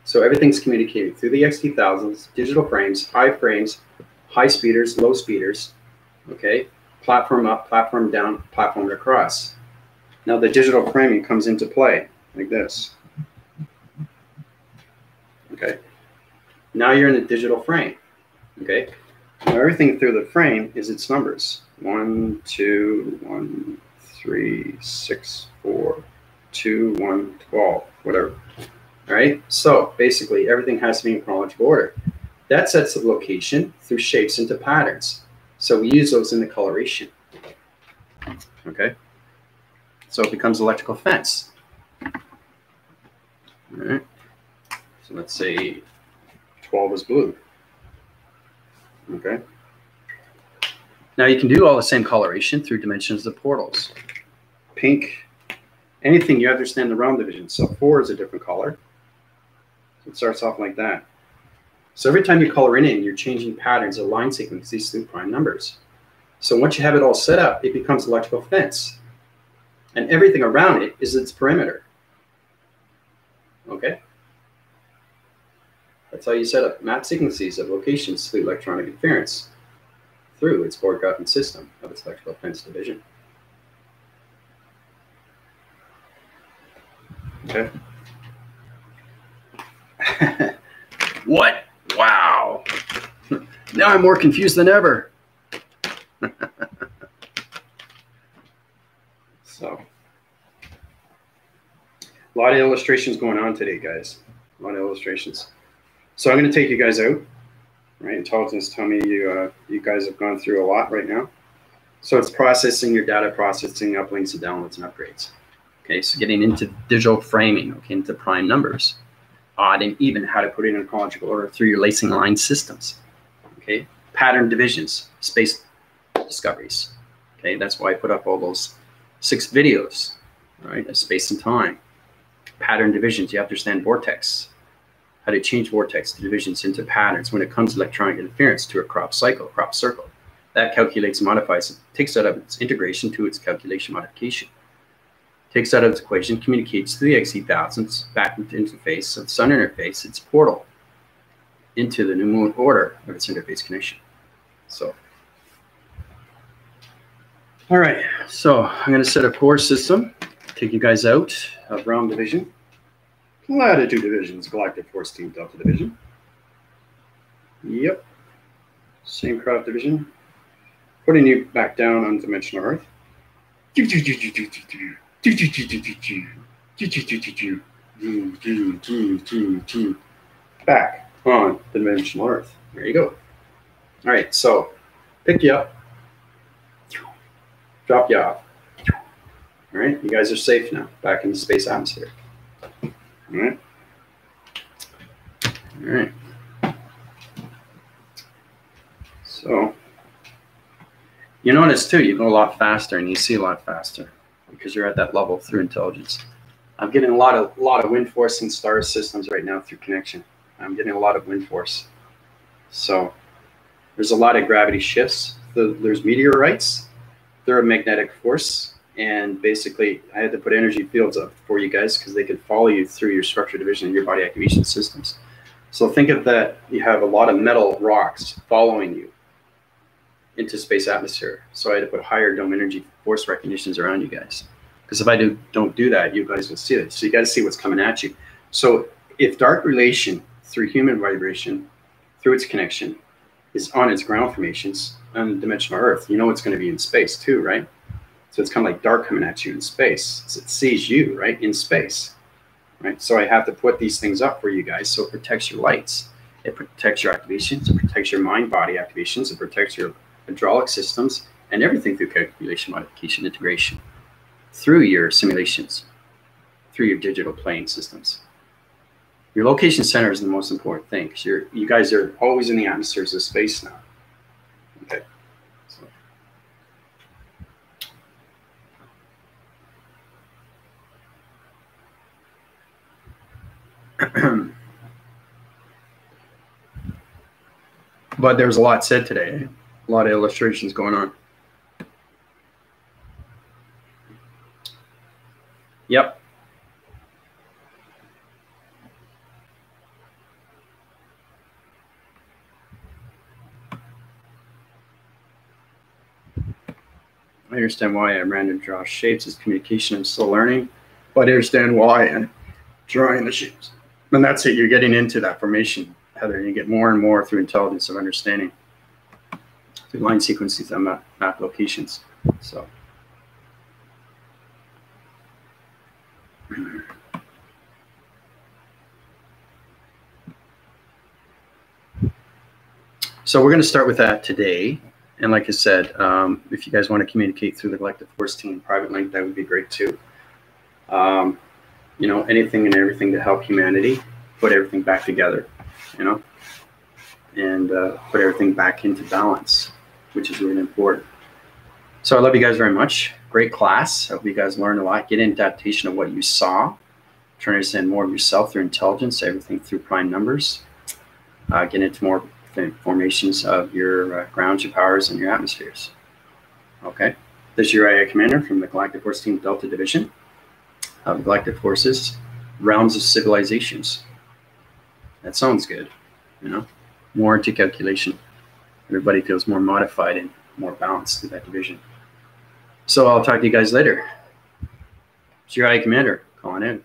So everything's communicated through the XP1000s, digital frames, high speeders, low speeders, okay? Platform up, platform down, platform across. Now the digital framing comes into play like this. Okay. Now you're in the digital frame. Okay. Now everything through the frame is its numbers. 1, 2, 1, 3, 6, 4, 2, 1, 12, whatever. All right. So basically, everything has to be in chronological order. That sets the location through shapes into patterns. So we use those in the coloration. Okay. So it becomes electrical fence. All right. So let's say 12 is blue. Okay. Now you can do all the same coloration through dimensions of portals. Pink, anything you understand the realm division. So 4 is a different color. So it starts off like that. So every time you color in, you're changing patterns of line sequences through prime numbers. So once you have it all set up, it becomes electrical fence. And everything around it is its perimeter. Okay? That's how you set up map sequences of locations through electronic interference through its board graphing system of its electrical fence division. Okay. What? Wow. Now I'm more confused than ever. So, a lot of illustrations going on today, guys. A lot of illustrations. So I'm going to take you guys out. Right? Intelligence tell me you guys have gone through a lot right now. So it's processing your data, processing uplinks and downloads and upgrades. Okay, so getting into digital framing, okay, into prime numbers, odd and even, how to put it in chronological order through your lacing line systems. Okay, pattern divisions, space discoveries. Okay, that's why I put up all those 6 videos, right, of space and time. Pattern divisions, you have to understand vortex, how to change vortex divisions into patterns when it comes to electronic interference to a crop cycle, crop circle. That calculates, modifies, it takes out of its integration to its calculation modification. Takes out of its equation, communicates to the XE1000s back into interface of sun interface, its portal, into the new moon order of its interface connection. So, all right, so I'm going to set a core system, take you guys out of realm division, latitude divisions, galactic force team delta division. Yep, same craft division, putting you back down on dimensional Earth. Back on dimensional Earth. There you go. All right, so pick you up, drop you off. All right, you guys are safe now, back in the space atmosphere. All right. All right. So you notice too, you go a lot faster and you see a lot faster because you're at that level through intelligence. I'm getting a lot of wind force in star systems right now through connection. I'm getting a lot of wind force. So there's a lot of gravity shifts. There's meteorites. They're a magnetic force. And basically, I had to put energy fields up for you guys because they could follow you through your structure division and your body activation systems. So think of that, you have a lot of metal rocks following you into space atmosphere. So I had to put higher dome energy force recognitions around you guys. Because if I don't do that, you guys will see it. So you got to see what's coming at you. So if dark relation through human vibration, through its connection, is on its ground formations on dimensional Earth, you know it's going to be in space too, right? So it's kind of like dark coming at you in space. So it sees you, right, in space, right? So I have to put these things up for you guys so it protects your lights. It protects your activations. It protects your mind-body activations. It protects your hydraulic systems and everything through calculation, modification, integration, through your simulations, through your digital playing systems. Your location center is the most important thing because you guys are always in the atmospheres of space now. Okay. So. But there's a lot said today. A lot of illustrations going on. Yep. I understand why I'm random draw shapes as communication. I'm still learning, but I understand why I'm drawing the shapes. And that's it. You're getting into that formation, Heather. You get more and more through intelligence of understanding, through line sequences and map locations. So.
So we're going to start with that today. And like I said, if you guys want to communicate through the Galactic Force Team private link, that would be great too. You know, anything and everything to help humanity, put everything back together, you know, and put everything back into balance, which is really important. So I love you guys very much. Great class. I hope you guys learned a lot. Get into adaptation of what you saw. Try to understand more of yourself through intelligence, everything through prime numbers. Get into more formations of your grounds, your powers, and your atmospheres. Okay. This is your IA Commander from the Galactic Force Team Delta Division of the Galactic Forces, Realms of Civilizations. That sounds good, you know. More into calculation. Everybody feels more modified and more balanced through that division. So I'll talk to you guys later. It's your IA Commander calling in.